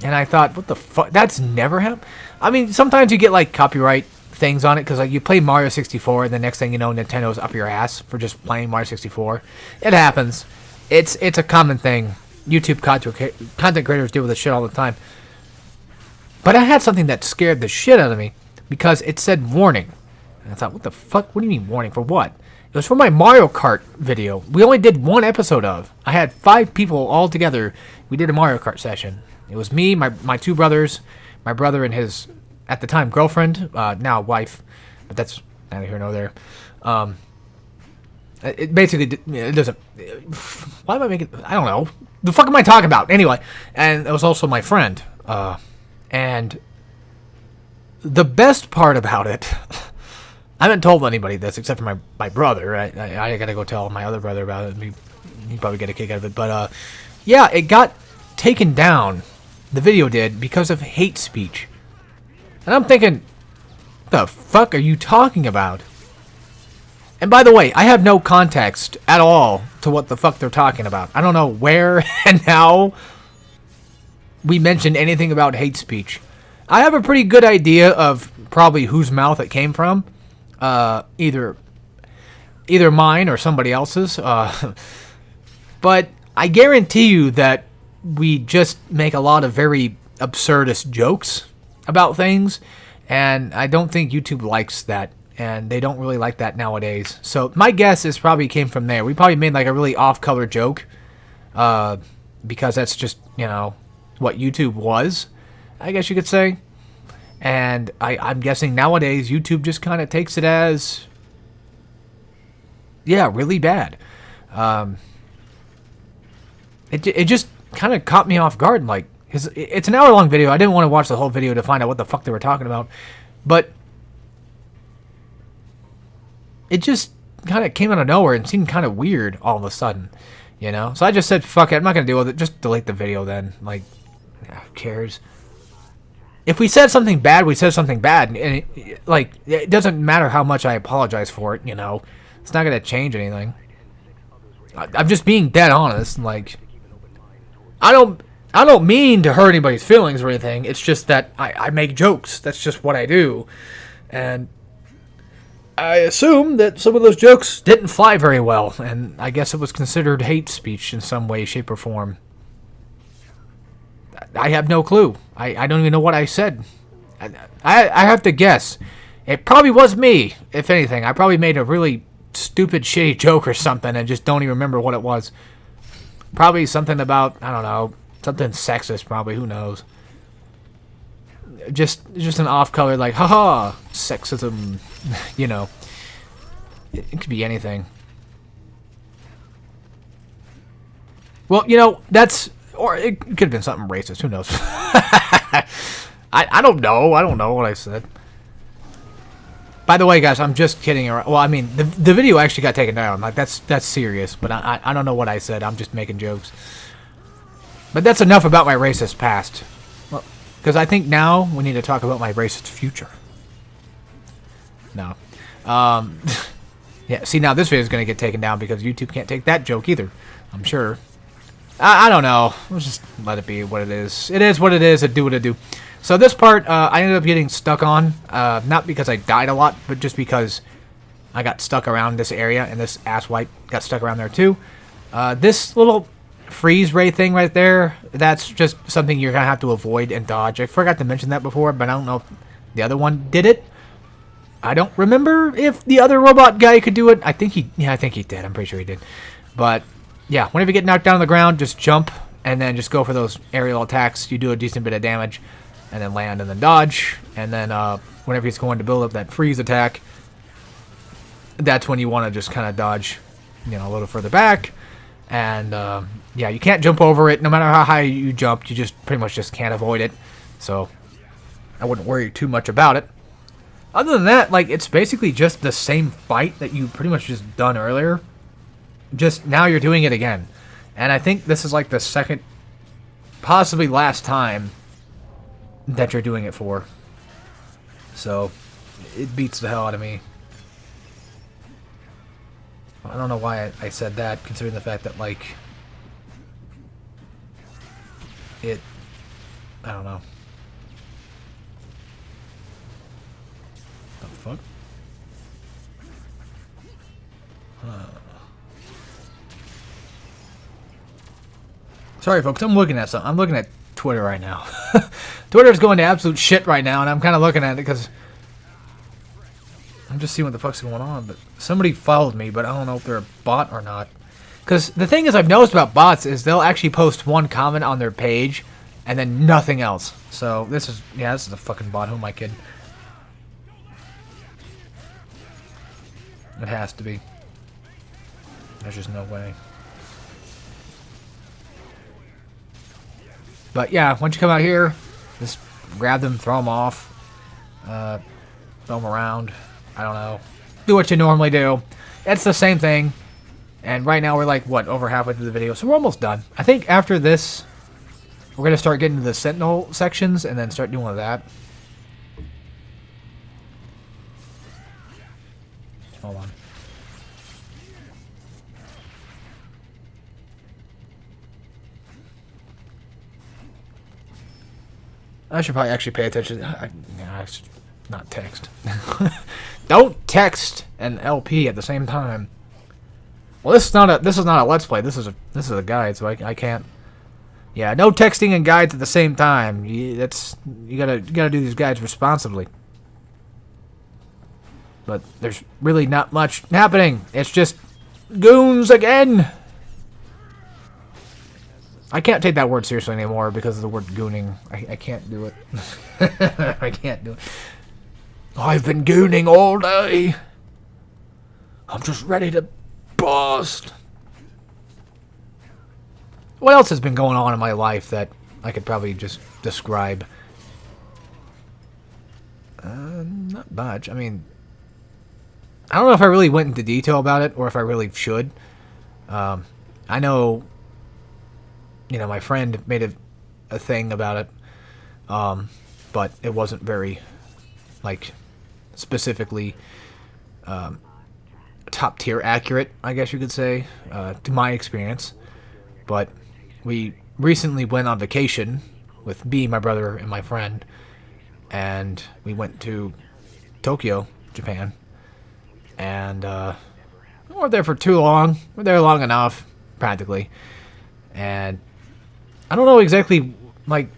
and I thought, what the fuck, that's never happened? I mean, sometimes you get, like, copyright things on it, because, like, you play Mario 64, and the next thing you know, Nintendo's up your ass for just playing Mario 64. It happens. It's a common thing. YouTube content creators deal with this shit all the time. But I had something that scared the shit out of me, because it said warning. And I thought, what the fuck? What do you mean warning? For what? It was for my Mario Kart video. We only did one episode of. I had 5 people all together. We did a Mario Kart session. It was me, my 2 brothers, my brother and his, at the time, girlfriend, now wife. But that's neither here nor there. It basically, it doesn't, why am I making, I don't know. The fuck am I talking about? Anyway, and it was also my friend. And the best part about it, I haven't told anybody this except for my brother. I gotta go tell my other brother about it. He'd probably get a kick out of it. But, yeah, it got taken down. The video did because of hate speech. And I'm thinking, what the fuck are you talking about? And by the way, I have no context at all to what the fuck they're talking about. I don't know where and how we mentioned anything about hate speech. I have a pretty good idea of probably whose mouth it came from. Either mine or somebody else's. But I guarantee you that we just make a lot of very absurdist jokes about things. And I don't think YouTube likes that. And they don't really like that nowadays. So my guess is probably came from there. We probably made like a really off-color joke. Because that's just, you know, what YouTube was, I guess you could say. And I'm guessing nowadays YouTube just kind of takes it as, yeah, really bad. It just kind of caught me off guard. Like, it's an hour-long video. I didn't want to watch the whole video to find out what the fuck they were talking about. But it just kind of came out of nowhere and seemed kind of weird all of a sudden, you know? So I just said, fuck it, I'm not going to deal with it. Just delete the video then. Like, who cares? If we said something bad, we said something bad. And it doesn't matter how much I apologize for it, you know? It's not going to change anything. I'm just being dead honest. Like, I don't mean to hurt anybody's feelings or anything. It's just that I make jokes. That's just what I do. And I assume that some of those jokes didn't fly very well. And I guess it was considered hate speech in some way, shape, or form. I have no clue. I don't even know what I said. I have to guess. It probably was me, if anything. I probably made a really stupid, shitty joke or something and just don't even remember what it was. Probably something about, I don't know, something sexist probably, who knows. Just an off-color, like, haha, sexism, you know. It could be anything. Well, you know, that's... Or it could have been something racist. Who knows? I don't know. I don't know what I said. By the way, guys, I'm just kidding around. Well, I mean, the video actually got taken down. Like, that's serious. But I don't know what I said. I'm just making jokes. But that's enough about my racist past. Well, because I think now we need to talk about my racist future. No. Yeah, see, now this video is going to get taken down because YouTube can't take that joke either. I'm sure. I don't know. Let's just let it be what it is. It is what it is. It do what it do. So this part, I ended up getting stuck on. Not because I died a lot, but just because I got stuck around this area, and this asswipe got stuck around there too. This little freeze ray thing right there, that's just something you're going to have to avoid and dodge. I forgot to mention that before, but I don't know if the other one did it. I don't remember if the other robot guy could do it. I think he did. I'm pretty sure he did. But yeah, whenever you get knocked down on the ground, just jump and then just go for those aerial attacks. You do a decent bit of damage and then land and then dodge. And then whenever he's going to build up that freeze attack, that's when you want to just kind of dodge, you know, a little further back. And, yeah, you can't jump over it. No matter how high you jumped, you just pretty much just can't avoid it. So, I wouldn't worry too much about it. Other than that, like, it's basically just the same fight that you pretty much just done earlier. Just now you're doing it again. And I think this is like the second, possibly last time that you're doing it for. So, it beats the hell out of me. I don't know why I said that, considering the fact that, like, I don't know. The fuck? Sorry, folks, I'm looking at something. I'm looking at Twitter right now. Twitter's going to absolute shit right now, and I'm kind of looking at it because I'm just seeing what the fuck's going on. But somebody followed me, but I don't know if they're a bot or not. Because the thing is, I've noticed about bots is they'll actually post one comment on their page and then nothing else. So this is, yeah, this is a fucking bot. Who am I kidding? It has to be. There's just no way. But yeah, once you come out here, just grab them, throw them off, throw them around. I don't know. Do what you normally do. It's the same thing. And right now we're like, what, over halfway through the video. So we're almost done. I think after this, we're going to start getting to the Sentinel sections and then start doing that. Hold on. I should probably actually pay attention. I should not text. Don't text and LP at the same time. Well, this is not a let's play. This is a guide, so I can't. Yeah, no texting and guides at the same time. You gotta do these guides responsibly. But there's really not much happening. It's just goons again. I can't take that word seriously anymore because of the word gooning. I can't do it. I can't do it. I've been gooning all day. I'm just ready to bust. What else has been going on in my life that I could probably just describe? Not much. I mean, I don't know if I really went into detail about it or if I really should. I know, you know, my friend made a thing about it, but it wasn't very, like, specifically top tier accurate, I guess you could say, to my experience. But we recently went on vacation with me, my brother, and my friend, and we went to Tokyo, Japan, and we weren't there for too long. We were there long enough, practically, and I don't know exactly, like,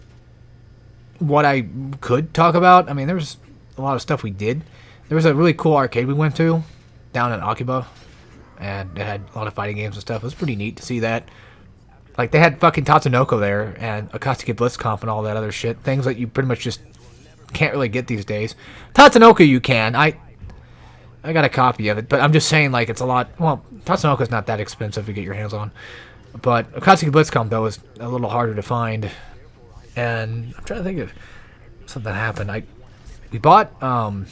what I could talk about. I mean, there was a lot of stuff we did. There was a really cool arcade we went to down in Akiba, and it had a lot of fighting games and stuff. It was pretty neat to see that. Like, they had fucking Tatsunoko there, and Akatsuki Blitzkampf and all that other shit. Things that you pretty much just can't really get these days. Tatsunoko you can. I got a copy of it, but I'm just saying, like, it's a lot. Well, Tatsunoko's not that expensive to get your hands on. But Akatsuki Blitzkampf, though, is a little harder to find. And I'm trying to think of something that happened. We bought some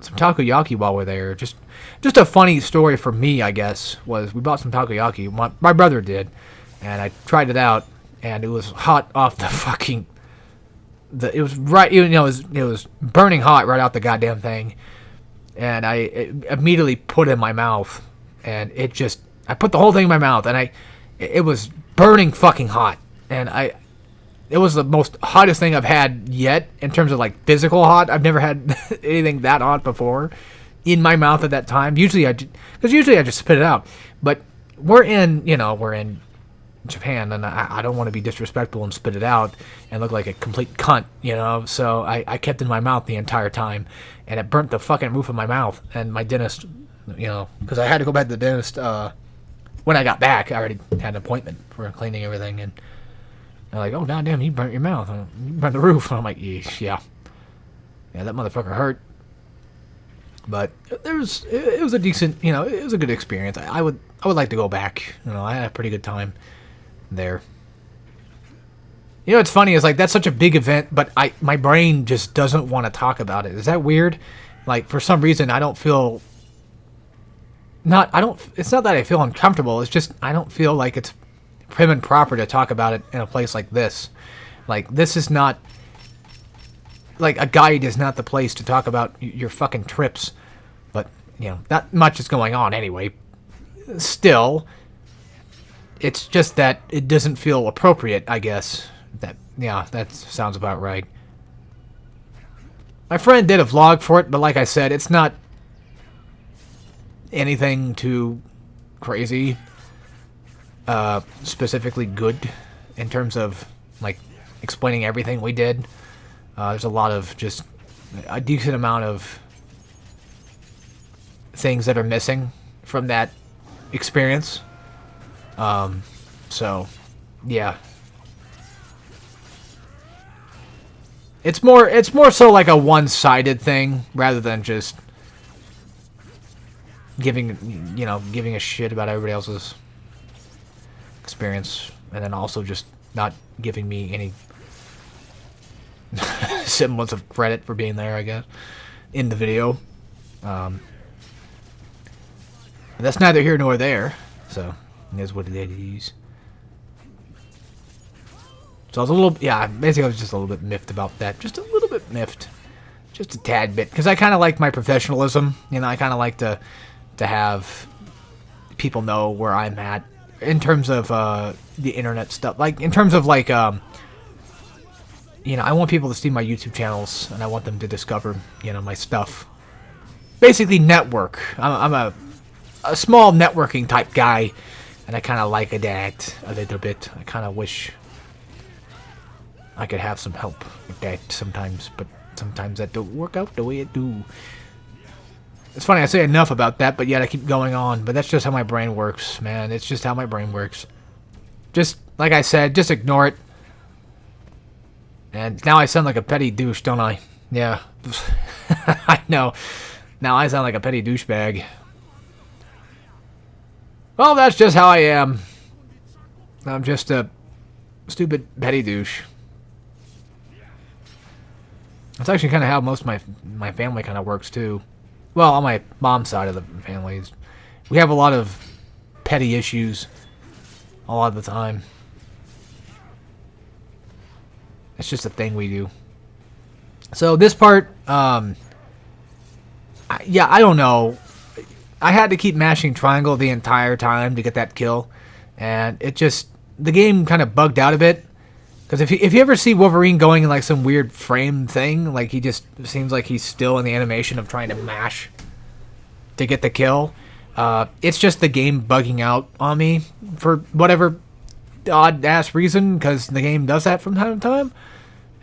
takoyaki while we're there. Just a funny story for me, I guess, was we bought some takoyaki. My brother did, and I tried it out, and it was hot off the fucking. It was right, you know, it was burning hot right out the goddamn thing, and it immediately put it in my mouth, and I put the whole thing in my mouth, and it was burning fucking hot, and it was the most hottest thing I've had yet in terms of, like, physical hot. I've never had anything that hot before in my mouth at that time. Usually I just spit it out. But we're in Japan, and I don't want to be disrespectful and spit it out and look like a complete cunt, you know. So I kept it in my mouth the entire time, and it burnt the fucking roof of my mouth. And my dentist, you know, because I had to go back to the dentist when I got back. I already had an appointment for cleaning everything, and they're like, "Oh, goddamn, you burnt your mouth. You burnt the roof." And I'm like, yeah, that motherfucker hurt. But it was a decent, it was a good experience. I would like to go back. I had a pretty good time there. What's funny is like that's such a big event, but my brain just doesn't want to talk about it. Is that weird? Like for some reason I don't feel it's not that I feel uncomfortable, it's just I don't feel like it's prim and proper to talk about it in a place like this. Like this is not like a guide is not the place to talk about your fucking trips. But, not much is going on anyway. Still, it's just that it doesn't feel appropriate, I guess. That sounds about right. My friend did a vlog for it, but like I said, it's not anything too crazy, specifically good in terms of, like, explaining everything we did. There's a lot of just a decent amount of things that are missing from that experience. So, yeah. It's more so like a one-sided thing rather than just giving a shit about everybody else's experience, and then also just not giving me any semblance of credit for being there, I guess, in the video. That's neither here nor there, so it is what it is. So I was a little, basically I was just a little bit miffed about that. Just a little bit miffed. Just a tad bit. Because I kind of like my professionalism. I kind of like to have people know where I'm at in terms of the internet stuff. Like, in terms of, like, I want people to see my YouTube channels, and I want them to discover, my stuff. Basically, network. I'm a small networking type guy, and I kind of like that a little bit. I kind of wish I could have some help with that sometimes, but sometimes that don't work out the way it do. It's funny, I say enough about that, but yet I keep going on. But that's just how my brain works, man. It's just how my brain works. Just, like I said, just ignore it. And now I sound like a petty douche, don't I? Yeah. I know. Now I sound like a petty douchebag. Well, that's just how I am. I'm just a stupid petty douche. That's actually kind of how most of my family kind of works, too. Well, on my mom's side of the family, we have a lot of petty issues a lot of the time. It's just a thing we do. So this part, I don't know. I had to keep mashing triangle the entire time to get that kill. And the game kind of bugged out a bit. Because if you ever see Wolverine going in like some weird frame thing, like he just seems like he's still in the animation of trying to mash to get the kill. It's just the game bugging out on me for whatever odd-ass reason, because the game does that from time to time.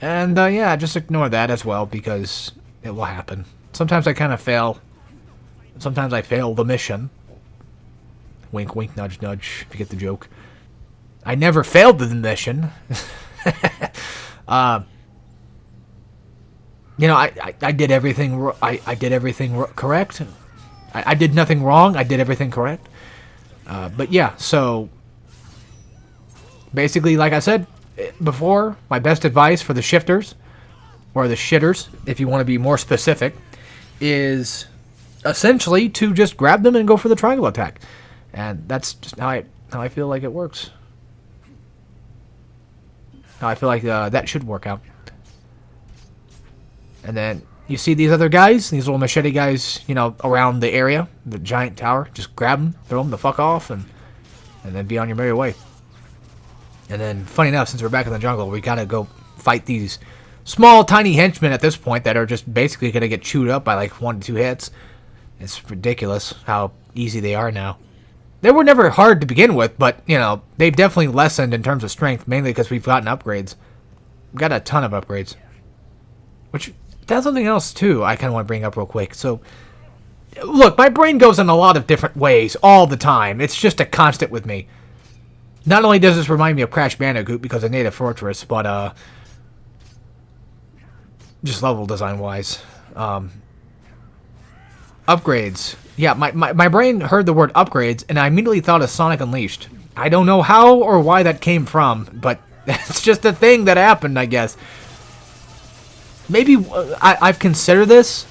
And just ignore that as well, because it will happen. Sometimes I kind of fail. Sometimes I fail the mission. Wink, wink, nudge, nudge, if you get the joke. I never failed the mission. I did everything. I did everything correct. I did nothing wrong. I did everything correct. But yeah, so basically, like I said before, my best advice for the shifters, or the shitters, if you want to be more specific, is essentially to just grab them and go for the triangle attack. And that's just how I feel like it works. How I feel like that should work out. And then you see these other guys, these little machete guys, around the area, the giant tower. Just grab them, throw them the fuck off, and then be on your merry way. And then, funny enough, since we're back in the jungle, we gotta go fight these small, tiny henchmen at this point that are just basically gonna get chewed up by like 1 to 2 hits. It's ridiculous how easy they are now. They were never hard to begin with, but, they've definitely lessened in terms of strength, mainly because we've gotten upgrades. We've got a ton of upgrades. Which, that's something else, too, I kind of want to bring up real quick. So, look, my brain goes in a lot of different ways all the time. It's just a constant with me. Not only does this remind me of Crash Bandicoot because of Native Fortress, but, just level design-wise. Upgrades. Yeah, my brain heard the word upgrades, and I immediately thought of Sonic Unleashed. I don't know how or why that came from, but it's just a thing that happened, I guess. Maybe I've considered this,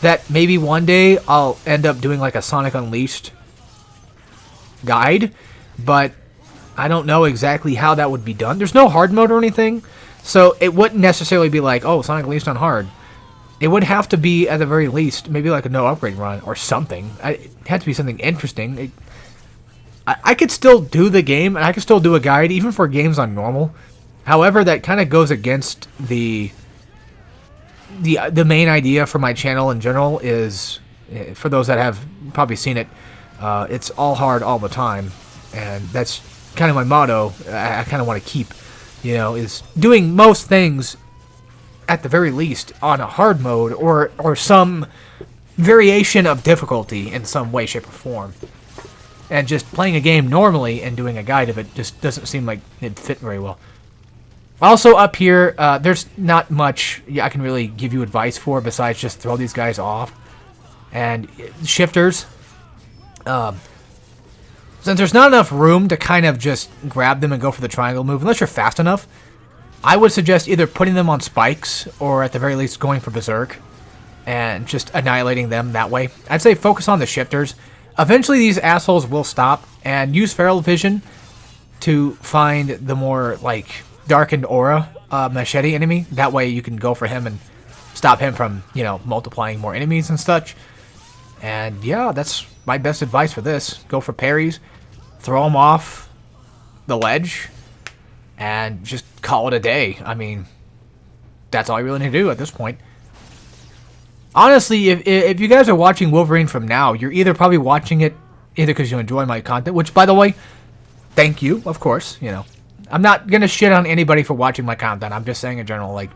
that maybe one day I'll end up doing like a Sonic Unleashed guide, but I don't know exactly how that would be done. There's no hard mode or anything, so it wouldn't necessarily be like, oh, Sonic Unleashed on hard. It would have to be, at the very least, maybe like a no upgrade run or something. It had to be something interesting. I could still do the game, and I could still do a guide, even for games on normal. However, that kind of goes against the main idea for my channel in general is, for those that have probably seen it, it's all hard all the time. And that's kind of my motto. I kind of want to keep, is doing most things at the very least on a hard mode or some variation of difficulty in some way, shape, or form. And just playing a game normally and doing a guide of it just doesn't seem like it'd fit very well. Also up here, there's not much I can really give you advice for besides just throw these guys off. And shifters, since there's not enough room to kind of just grab them and go for the triangle move, unless you're fast enough, I would suggest either putting them on spikes or at the very least going for Berserk and just annihilating them that way. I'd say focus on the shifters. Eventually these assholes will stop, and use Feral Vision to find the more like darkened aura machete enemy. That way you can go for him and stop him from, multiplying more enemies and such. And yeah, that's my best advice for this. Go for parries, throw them off the ledge, and just call it a day. I mean, that's all you really need to do at this point. Honestly, if you guys are watching Wolverine from now, you're either probably watching it either because you enjoy my content, which, by the way, thank you, of course, I'm not going to shit on anybody for watching my content. I'm just saying in general, like,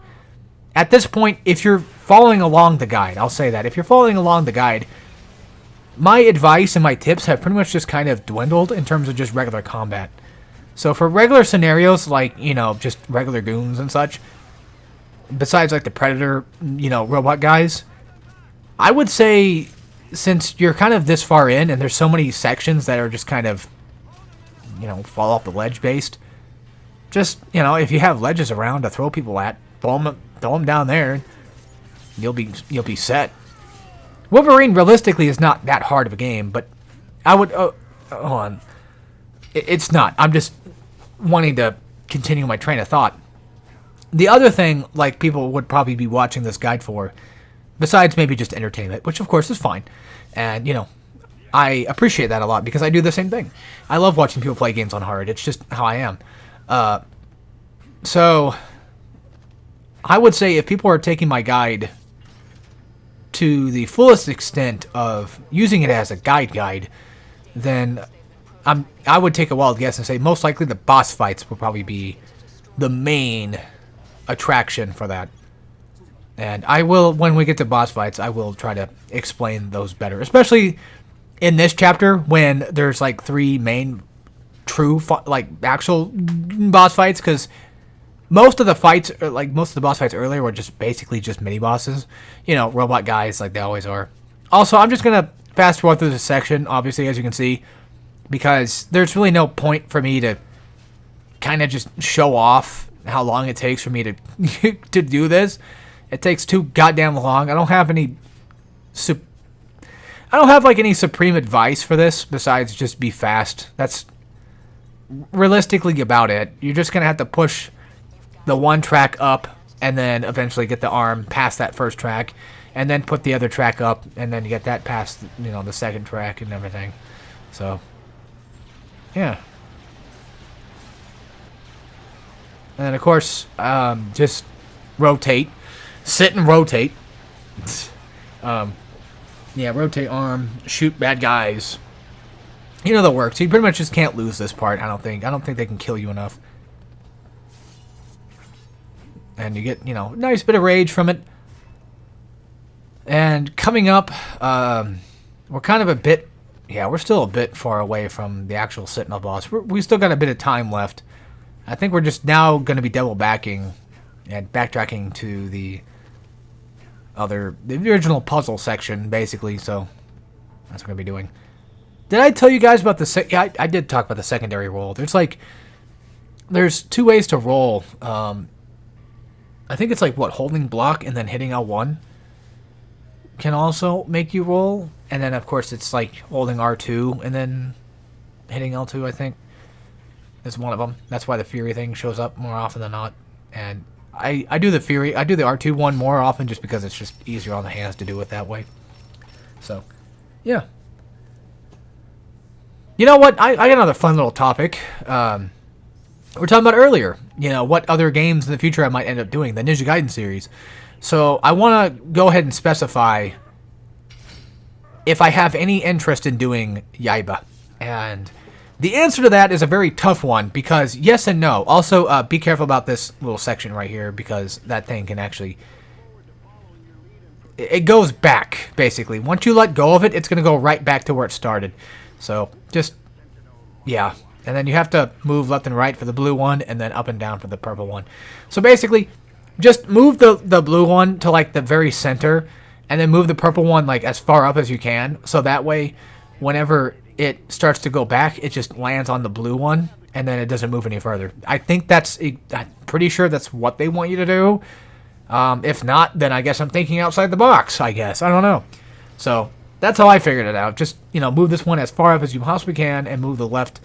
at this point, if you're following along the guide, I'll say that. If you're following along the guide, my advice and my tips have pretty much just kind of dwindled in terms of just regular combat. So for regular scenarios, like, just regular goons and such, besides, like, the Predator, robot guys, I would say, since you're kind of this far in, and there's so many sections that are just kind of, fall off the ledge based, just, if you have ledges around to throw people at, throw them down there, you'll be set. Wolverine, realistically, is not that hard of a game, but I would, hold on, it's not. I'm just wanting to continue my train of thought. The other thing, like, people would probably be watching this guide for, besides maybe just entertainment, which of course is fine, and, I appreciate that a lot because I do the same thing. I love watching people play games on hard. It's just how I am. So, I would say if people are taking my guide to the fullest extent of using it as a guide, then I would take a wild guess and say most likely the boss fights will probably be the main attraction for that. And I will, when we get to boss fights, I will try to explain those better. Especially in this chapter when there's like 3 main true, actual boss fights. Because most of the fights, most of the boss fights earlier were just basically just mini bosses. Robot guys like they always are. Also, I'm just going to fast forward through this section, obviously, as you can see. Because there's really no point for me to kind of just show off how long it takes for me to to do this. It takes too goddamn long. I don't have any any supreme advice for this besides just be fast. That's realistically about it. You're just going to have to push the one track up and then eventually get the arm past that first track and then put the other track up and then you get that past, the second track and everything. So, yeah. And then, of course, just rotate. Sit and rotate. Yeah, rotate arm, shoot bad guys. The works. You pretty much just can't lose this part, I don't think. I don't think they can kill you enough. And you get, nice bit of rage from it. And coming up, we're kind of a bit... Yeah, we're still a bit far away from the actual Sentinel boss. We still got a bit of time left. I think we're just now going to be double backing and backtracking to the original puzzle section, basically. So That's what I'm going to be doing. Did I tell you guys about the... Yeah, I did talk about the secondary roll. There's 2 ways to roll. I think it's like, what, holding block and then hitting L1 can also make you roll. And then, of course, it's like holding R2 and then hitting L2, I think. Is one of them. That's why the Fury thing shows up more often than not. And I do the Fury, I do the R2 one more often just because it's just easier on the hands to do it that way. So, yeah. You know what? I got another fun little topic. We were talking about earlier, what other games in the future I might end up doing, the Ninja Gaiden series. So I want to go ahead and specify if I have any interest in doing Yaiba. And the answer to that is a very tough one because yes and no. Also, be careful about this little section right here because that thing can actually... It goes back, basically. Once you let go of it, it's going to go right back to where it started. So, just... Yeah. And then you have to move left and right for the blue one and then up and down for the purple one. So basically, just move the blue one to like the very center and then move the purple one like as far up as you can. So that way, whenever it starts to go back, it just lands on the blue one, and then it doesn't move any further. I think I'm pretty sure that's what they want you to do. If not, then I guess I'm thinking outside the box, I guess. I don't know. So, that's how I figured it out. Just, move this one as far up as you possibly can, and move the left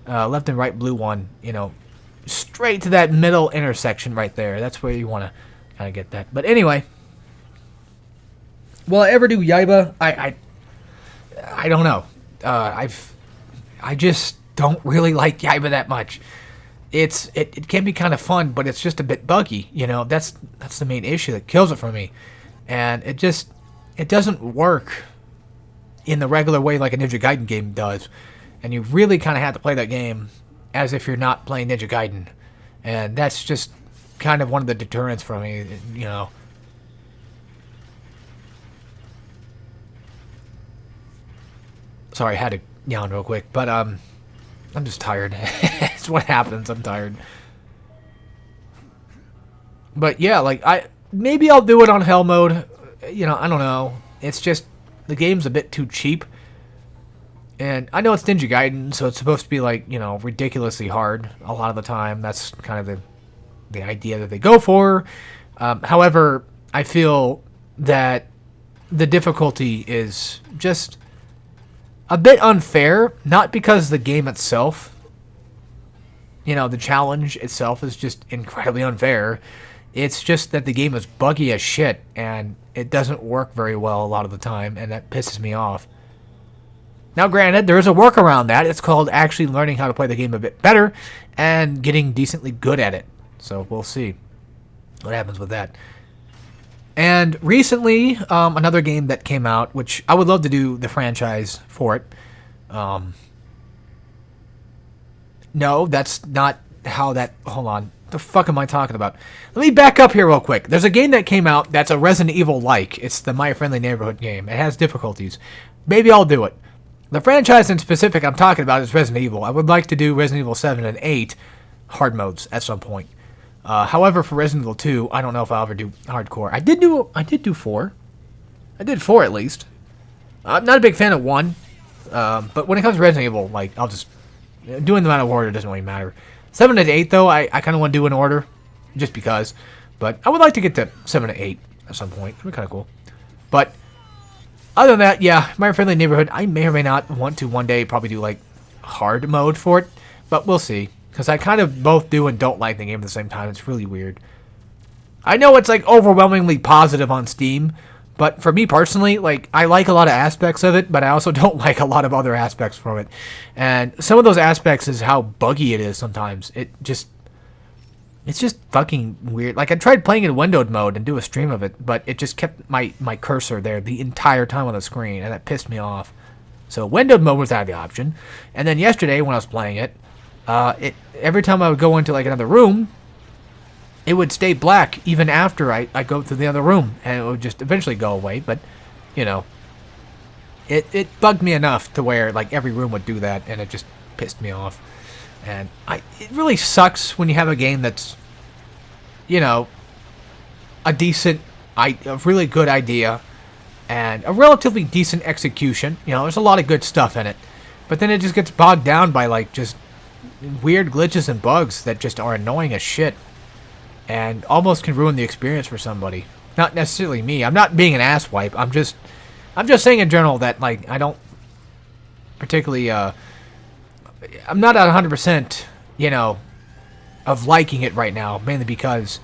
and right blue one, straight to that middle intersection right there. That's where you want to kind of get that. But anyway, will I ever do Yaiba? I don't know. I just don't really like Yaiba that much. It can be kind of fun, but it's just a bit buggy. That's the main issue that kills it for me, and it doesn't work in the regular way like a Ninja Gaiden game does, and you really kind of have to play that game as if you're not playing Ninja Gaiden, and that's just kind of one of the deterrents for me. Sorry, I had to yawn real quick, but I'm just tired. It's what happens. I'm tired. But yeah, maybe I'll do it on hell mode. I don't know. It's just the game's a bit too cheap. And I know it's Ninja Gaiden, so it's supposed to be ridiculously hard a lot of the time. That's kind of the idea that they go for. However, I feel that the difficulty is just a bit unfair, not because the game itself, the challenge itself is just incredibly unfair. It's just that the game is buggy as shit, and it doesn't work very well a lot of the time, and that pisses me off. Now, granted, there is a workaround that. It's called actually learning how to play the game a bit better and getting decently good at it. So we'll see what happens with that. And recently, another game that came out, which I would love to do the franchise for it. No, that's not how that... Hold on. The fuck am I talking about? Let me back up here real quick. There's a game that came out that's a Resident Evil-like. It's the My Friendly Neighborhood game. It has difficulties. Maybe I'll do it. The franchise in specific I'm talking about is Resident Evil. I would like to do Resident Evil 7 and 8 hard modes at some point. However, for Resident Evil 2, I don't know if I'll ever do hardcore. I did do 4. I did 4 at least. I'm not a big fan of 1. But when it comes to Resident Evil, I'll just... Doing them out of order doesn't really matter. 7 and 8, though, I kind of want to do in order. Just because. But I would like to get to 7 and 8 at some point. That'd be kind of cool. But... Other than that, yeah, My Friendly Neighborhood, I may or may not want to one day probably do, hard mode for it. But we'll see. Because I kind of both do and don't like the game at the same time. It's really weird. I know it's, overwhelmingly positive on Steam. But for me personally, I like a lot of aspects of it. But I also don't like a lot of other aspects from it. And some of those aspects is how buggy it is sometimes. It's just fucking weird. I tried playing in windowed mode and do a stream of it, but it just kept my cursor there the entire time on the screen, and that pissed me off. So windowed mode was out of the option. And then yesterday when I was playing it, every time I would go into another room, it would stay black even after I go to the other room, and it would just eventually go away. But it bugged me enough to where every room would do that, and it just pissed me off. And it really sucks when you have a game that's, a decent, a really good idea, and a relatively decent execution. You know, there's a lot of good stuff in it. But then it just gets bogged down by, like, just weird glitches and bugs that just are annoying as shit. And almost can ruin the experience for somebody. Not necessarily me. I'm not being an asswipe. I'm just saying in general that, like, I don't particularly, I'm not at 100%, you know, of liking it right now. Mainly because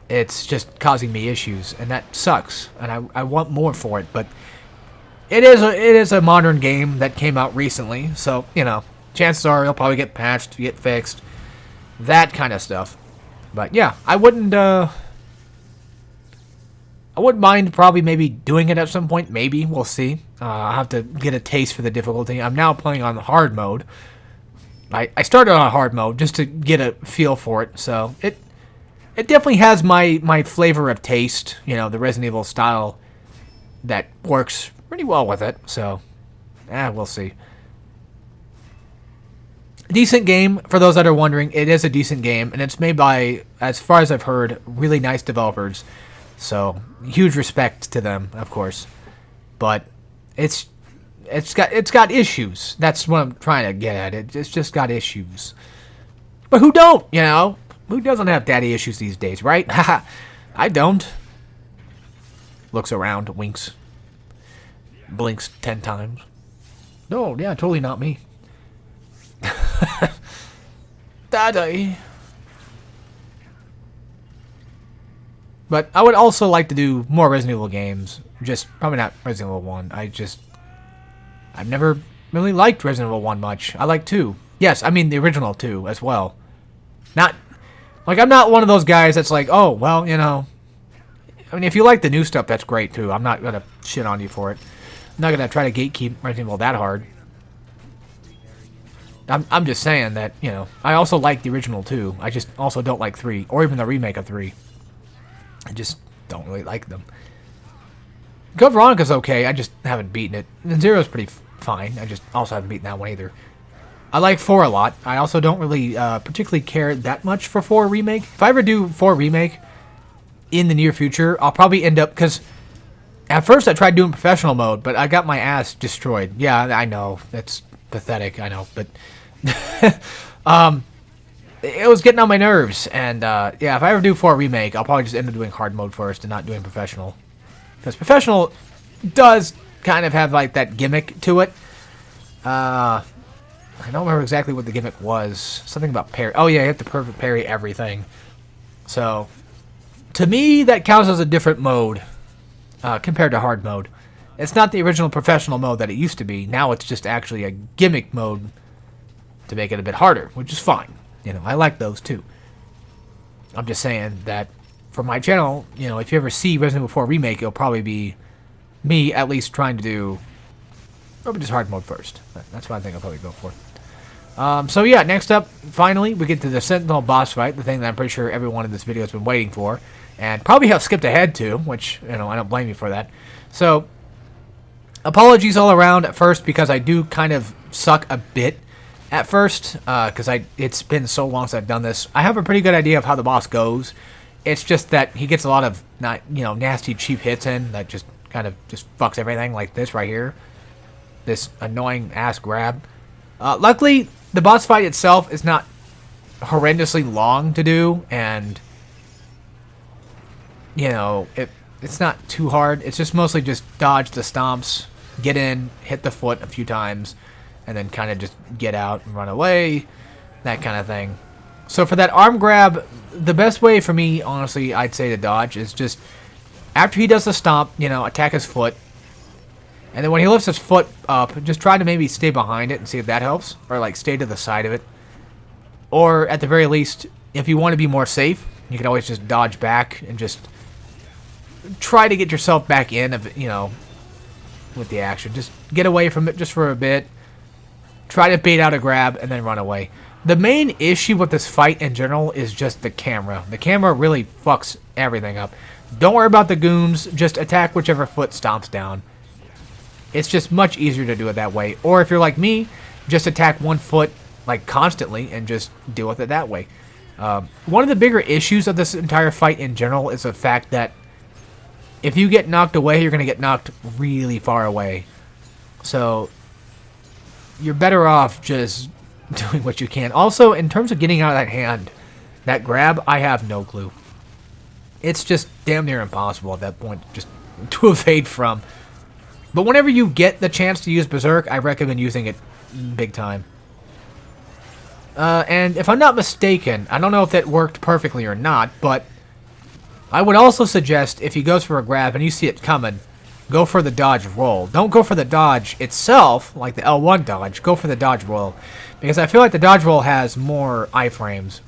it's just causing me issues. And that sucks. And I want more for it. But it is a modern game that came out recently. So, you know, chances are it'll probably get patched, get fixed. That kind of stuff. But yeah, I wouldn't mind probably maybe doing it at some point. Maybe. We'll see. I'll have to get a taste for the difficulty. I'm now playing on the hard mode. I started on hard mode just to get a feel for it. So it definitely has my flavor of taste. You know, the Resident Evil style that works pretty well with it. So, we'll see. Decent game, for those that are wondering. It is a decent game, and it's made by, as far as I've heard, really nice developers. So, huge respect to them, of course. But it's got issues. That's what I'm trying to get at. It's just got issues. But who don't, you know? Who doesn't have daddy issues these days, right? Haha, I don't. Looks around, winks. Blinks 10 times. No, yeah, totally not me. Daddy. But I would also like to do more Resident Evil games. Just, probably not Resident Evil 1. I've never really liked Resident Evil 1 much. I like 2. Yes, I mean the original 2 as well. Not, like, I'm not one of those guys that's like, oh, well, you know. I mean, if you like the new stuff, that's great too. I'm not going to shit on you for it. I'm not going to try to gatekeep Resident Evil that hard. I'm just saying that, you know, I also like the original too. I just also don't like 3, or even the remake of 3. I just don't really like them. Code Veronica's okay, I just haven't beaten it. And Zero's pretty fine, I just also haven't beaten that one either. I like 4 a lot. I also don't really particularly care that much for 4 Remake. If I ever do 4 Remake in the near future, I'll probably end up, because at first I tried doing professional mode, but I got my ass destroyed. Yeah, I know, that's pathetic, I know, but it was getting on my nerves, and yeah, if I ever do 4 Remake, I'll probably just end up doing hard mode first and not doing professional. Because professional does kind of have, like, that gimmick to it. I don't remember exactly what the gimmick was. Something about parry. Oh, yeah, you have to perfect parry everything. So, to me, that counts as a different mode compared to hard mode. It's not the original professional mode that it used to be. Now it's just actually a gimmick mode to make it a bit harder, which is fine. You know, I like those too. I'm just saying that for my channel, you know, if you ever see Resident Evil 4 Remake, it'll probably be me at least trying to do probably just hard mode first. That's what I think I'll probably go for. So yeah, next up, finally, we get to the Sentinel boss fight, the thing that I'm pretty sure everyone in this video has been waiting for, and probably have skipped ahead to, which, you know, I don't blame you for that. So, apologies all around at first, because I do kind of suck a bit at first, because it's been so long since I've done this. I have a pretty good idea of how the boss goes. It's just that he gets a lot of, nasty, cheap hits in that just kind of just fucks everything, like this right here. This annoying ass grab. Luckily, the boss fight itself is not horrendously long to do, and, you know, it's not too hard. It's just mostly just dodge the stomps, get in, hit the foot a few times, and then kind of just get out and run away, that kind of thing. So for that arm grab, the best way for me, honestly, I'd say to dodge is just, after he does the stomp, you know, attack his foot, and then when he lifts his foot up, just try to maybe stay behind it and see if that helps, or like stay to the side of it. Or at the very least, if you want to be more safe, you can always just dodge back and just try to get yourself back in, you know, with the action. Just get away from it just for a bit. Try to bait out a grab and then run away. The main issue with this fight in general is just the camera. The camera really fucks everything up. Don't worry about the goons. Just attack whichever foot stomps down. It's just much easier to do it that way. Or if you're like me, just attack one foot like constantly and just deal with it that way. One of the bigger issues of this entire fight in general is the fact that if you get knocked away, you're going to get knocked really far away. So you're better off just doing what you can. Also, in terms of getting out of that hand, that grab, I have no clue. It's just damn near impossible at that point just to evade from. But whenever you get the chance to use Berserk, I recommend using it big time. And if I'm not mistaken, I don't know if that worked perfectly or not, but I would also suggest if he goes for a grab and you see it coming, go for the dodge roll. Don't go for the dodge itself, like the L1 dodge. Go for the dodge roll. Because I feel like the dodge roll has more iframes.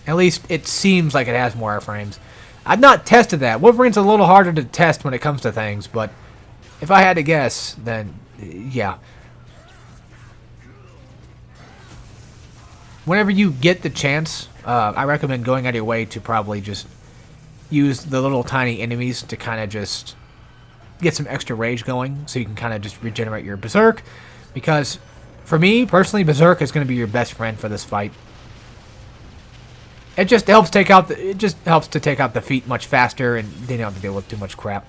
At least it seems like it has more iframes. I've not tested that. Wolverine's a little harder to test when it comes to things, but if I had to guess, then yeah. Whenever you get the chance, I recommend going out of your way to probably just use the little tiny enemies to kind of just get some extra rage going, so you can kind of just regenerate your Berserk. Because for me personally, Berserk is going to be your best friend for this fight. It just helps take out to take out the feat much faster, and they don't have to deal with too much crap.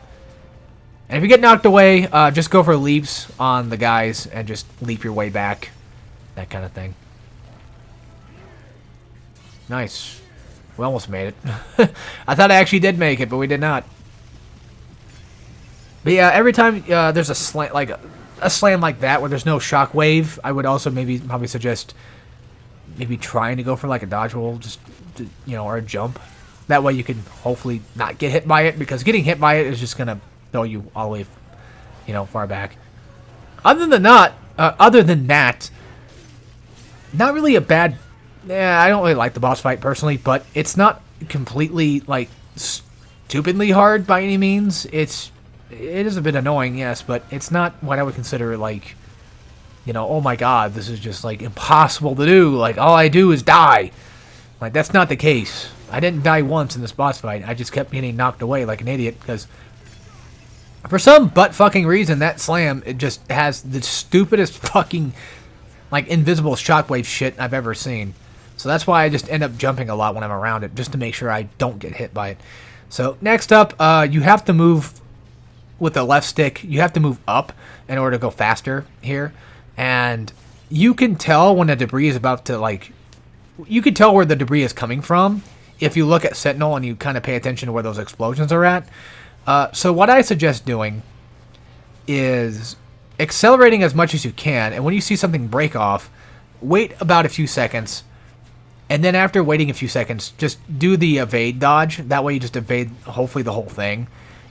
And if you get knocked away, just go for leaps on the guys and just leap your way back, that kind of thing. Nice. We almost made it. I thought I actually did make it, but we did not. But yeah, every time there's a slam like that where there's no shockwave, I would also probably suggest maybe trying to go for like a dodge roll, just or a jump. That way you can hopefully not get hit by it, because getting hit by it is just gonna throw you all the way, far back. Other than that, not really a bad. Yeah, I don't really like the boss fight personally, but it's not completely like stupidly hard by any means. It is a bit annoying, yes, but it's not what I would consider like, oh my god, this is just like impossible to do. Like all I do is die. Like that's not the case. I didn't die once in this boss fight. I just kept getting knocked away like an idiot because for some butt-fucking reason that slam, it just has the stupidest fucking like invisible shockwave shit I've ever seen. So that's why I just end up jumping a lot when I'm around it, just to make sure I don't get hit by it. So next up, you have to move with the left stick. You have to move up in order to go faster here. And you can tell when the debris is about to, you can tell where the debris is coming from if you look at Sentinel and you kind of pay attention to where those explosions are at. So what I suggest doing is accelerating as much as you can. And when you see something break off, wait about a few seconds. And then after waiting a few seconds, just do the evade dodge. That way you just evade, hopefully, the whole thing.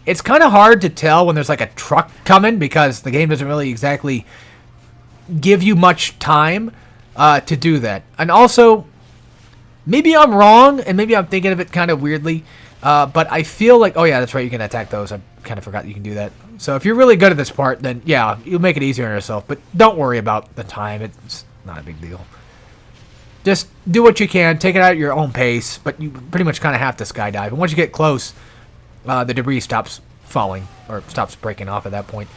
It's kind of hard to tell when there's like a truck coming because the game doesn't really exactly give you much time to do that. And also, maybe I'm wrong, and maybe I'm thinking of it kind of weirdly, but I feel like, oh yeah, that's right, you can attack those. I kind of forgot you can do that. So if you're really good at this part, then yeah, you'll make it easier on yourself. But don't worry about the time. It's not a big deal. Just do what you can. Take it out at your own pace, but you pretty much kind of have to skydive. And once you get close, the debris stops falling, or stops breaking off at that point.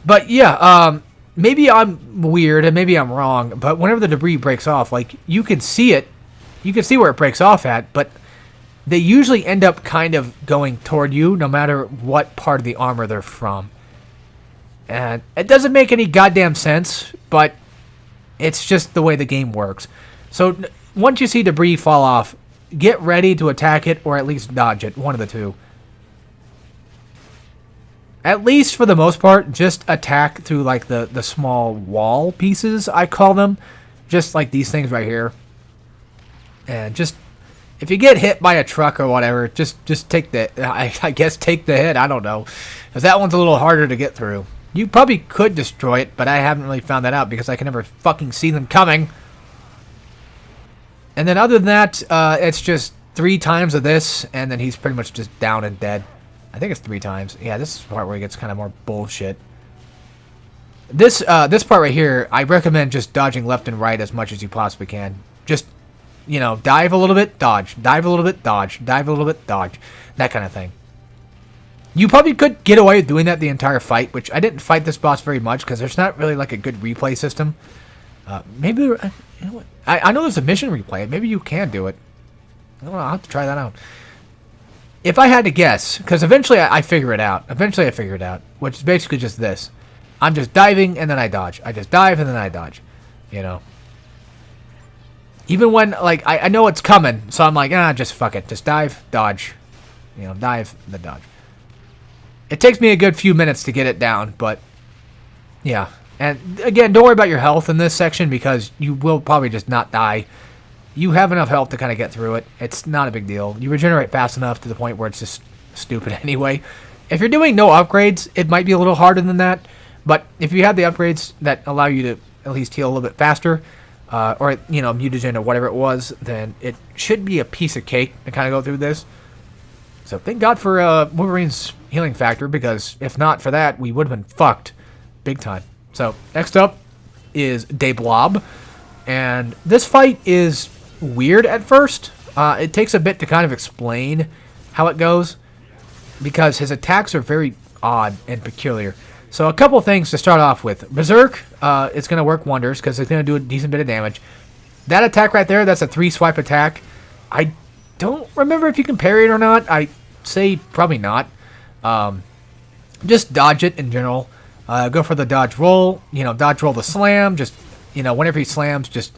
But yeah, maybe I'm weird, and maybe I'm wrong, but whenever the debris breaks off, like, you can see it. You can see where it breaks off at, but they usually end up kind of going toward you, no matter what part of the armor they're from. And it doesn't make any goddamn sense, but it's just the way the game works. So once you see debris fall off, get ready to attack it or at least dodge it. One of the two. At least for the most part, just attack through like the small wall pieces, I call them. Just like these things right here. And just, if you get hit by a truck or whatever, just take the, I guess take the hit, I don't know. Because that one's a little harder to get through. You probably could destroy it, but I haven't really found that out because I can never fucking see them coming. And then other than that, it's just 3 times of this, and then he's pretty much just down and dead. I think it's 3 times. Yeah, this is the part where he gets kind of more bullshit. This part right here, I recommend just dodging left and right as much as you possibly can. Just, dive a little bit, dodge. Dive a little bit, dodge. Dive a little bit, dodge. That kind of thing. You probably could get away with doing that the entire fight, which I didn't fight this boss very much because there's not really like a good replay system. Maybe, you know what? I know there's a mission replay. Maybe you can do it. I don't know. I'll have to try that out. If I had to guess, because eventually I figure it out. Eventually I figure it out, which is basically just this. I'm just diving and then I dodge. I just dive and then I dodge. You know. Even when, like, I know it's coming, so I'm like, just fuck it. Just dive, dodge. You know, dive, then dodge. It takes me a good few minutes to get it down, but yeah. And again, don't worry about your health in this section because you will probably just not die. You have enough health to kind of get through it. It's not a big deal. You regenerate fast enough to the point where it's just stupid anyway. If you're doing no upgrades, it might be a little harder than that. But if you have the upgrades that allow you to at least heal a little bit faster, or, you know, mutagen or whatever it was, then it should be a piece of cake to kind of go through this. So thank God for Wolverine's healing factor, because if not for that, we would have been fucked big time. So next up is Blob, and this fight is weird at first. It takes a bit to kind of explain how it goes, because his attacks are very odd and peculiar. So a couple things to start off with. Berserk, it's going to work wonders because it's going to do a decent bit of damage. That attack right there, that's a 3-swipe attack. I don't remember if you can parry it or not. I say probably not. Just dodge it in general. Go for the dodge roll. You know, dodge roll the slam. Just, you know, whenever he slams, just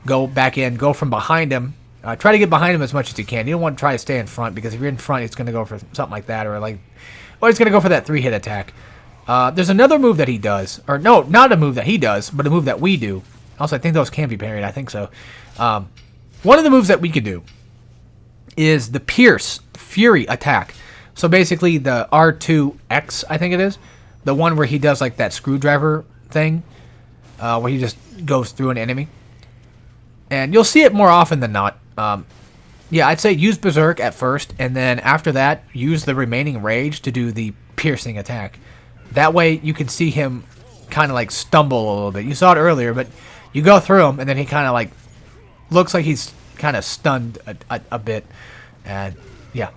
go back in. Go from behind him. Try to get behind him as much as you can. You don't want to try to stay in front, because if you're in front, it's going to go for something like that, or it's going to go for that 3-hit attack. There's another move that he does, or no, not a move that he does, but a move that we do. Also, I think those can be parried. I think so. One of the moves that we could do is the Pierce Fury attack. So basically the R2X, I think it is, the one where he does like that screwdriver thing, where he just goes through an enemy. And you'll see it more often than not. Yeah, I'd say use Berserk at first, and then after that, use the remaining Rage to do the piercing attack. That way, you can see him kind of like stumble a little bit. You saw it earlier, but you go through him, and then he kind of like looks like he's kind of stunned a bit. And yeah,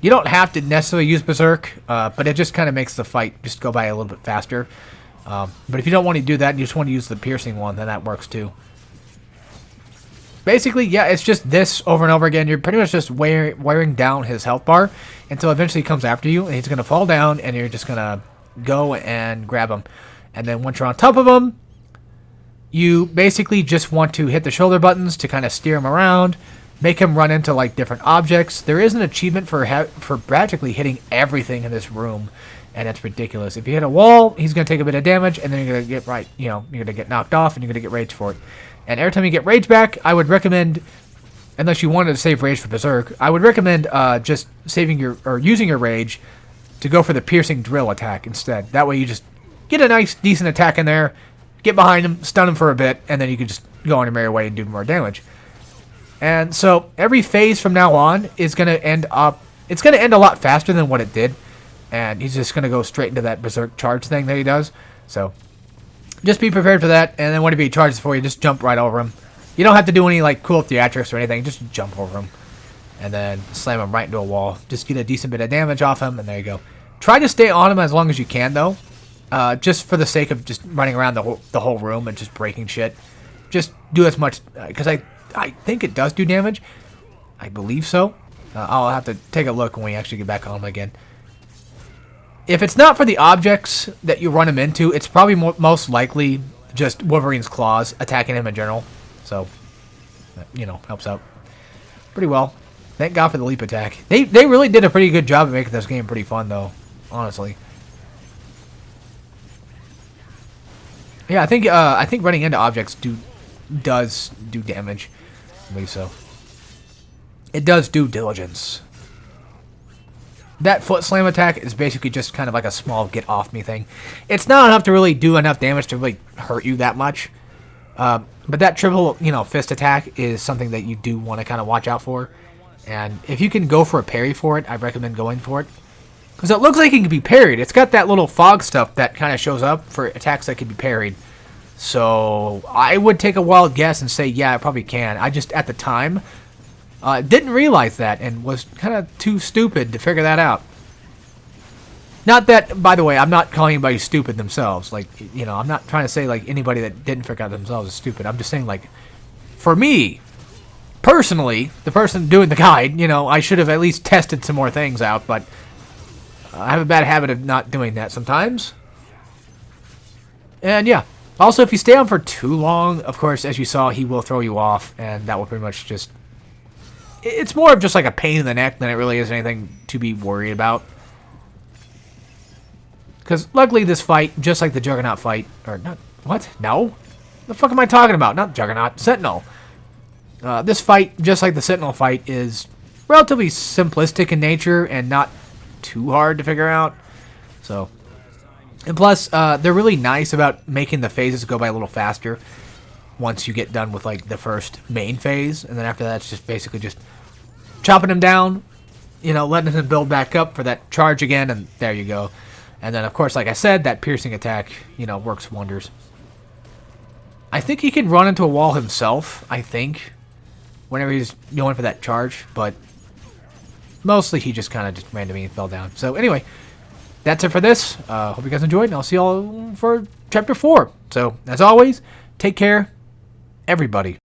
you don't have to necessarily use Berserk, but it just kind of makes the fight just go by a little bit faster. But if you don't want to do that, and you just want to use the piercing one, then that works too. Basically, yeah, it's just this over and over again. You're pretty much just wearing down his health bar until eventually he comes after you, and he's going to fall down, and you're just going to go and grab him. And then once you're on top of him, you basically just want to hit the shoulder buttons to kind of steer him around, make him run into like different objects. There is an achievement for practically hitting everything in this room, and it's ridiculous. If you hit a wall, he's going to take a bit of damage, and then you're going to get you're going to get knocked off, and you're going to get rage for it. And every time you get rage back, I would recommend, unless you wanted to save rage for Berserk, I would recommend just saving using your rage to go for the piercing drill attack instead. That way you just get a nice, decent attack in there, get behind him, stun him for a bit, and then you can just go on your merry way and do more damage. And so every phase from now on is going to end up, it's going to end a lot faster than what it did. And he's just going to go straight into that Berserk charge thing that he does. So just be prepared for that, and then whenever he charges for you, just jump right over him. You don't have to do any like cool theatrics or anything, just jump over him. And then slam him right into a wall. Just get a decent bit of damage off him, and there you go. Try to stay on him as long as you can, though. Just for the sake of just running around the whole room and just breaking shit. Just do as much, because I think it does do damage. I believe so. I'll have to take a look when we actually get back on him again. If it's not for the objects that you run him into, it's probably most likely just Wolverine's claws attacking him in general. So, you know, helps out pretty well. Thank God for the leap attack. They really did a pretty good job of making this game pretty fun, though. Honestly. Yeah, I think running into objects does do damage. I believe so. It does due diligence. That foot slam attack is basically just kind of like a small get off me thing. It's not enough to really do enough damage to really hurt you that much. But that triple, fist attack is something that you do want to kind of watch out for. And if you can go for a parry for it, I recommend going for it. Because it looks like it can be parried. It's got that little fog stuff that kind of shows up for attacks that can be parried. So I would take a wild guess and say, yeah, it probably can. I just, at the time, didn't realize that and was kind of too stupid to figure that out. Not that, by the way, I'm not calling anybody stupid themselves. Like, I'm not trying to say, like, anybody that didn't figure out themselves is stupid. I'm just saying, like, for me, personally, the person doing the guide, you know, I should have at least tested some more things out, but I have a bad habit of not doing that sometimes. And yeah, also if you stay on for too long, of course, as you saw, he will throw you off, and that will pretty much just... It's more of just like a pain in the neck than it really is anything to be worried about. Because luckily this fight, just like the Juggernaut fight, or not, what? No? The fuck am I talking about? Not Juggernaut, Sentinel. This fight, just like the Sentinel fight, is relatively simplistic in nature and not too hard to figure out. So, and plus, they're really nice about making the phases go by a little faster once you get done with like the first main phase, and then after that, it's just basically just chopping him down, you know, letting him build back up for that charge again, and there you go. And then, of course, like I said, that piercing attack, you know, works wonders. I think he can run into a wall himself, I think, whenever he's going for that charge, but mostly he just kind of just ran to me and fell down. So anyway, that's it for this. Hope you guys enjoyed, and I'll see y'all for Chapter 4. So, as always, take care, everybody.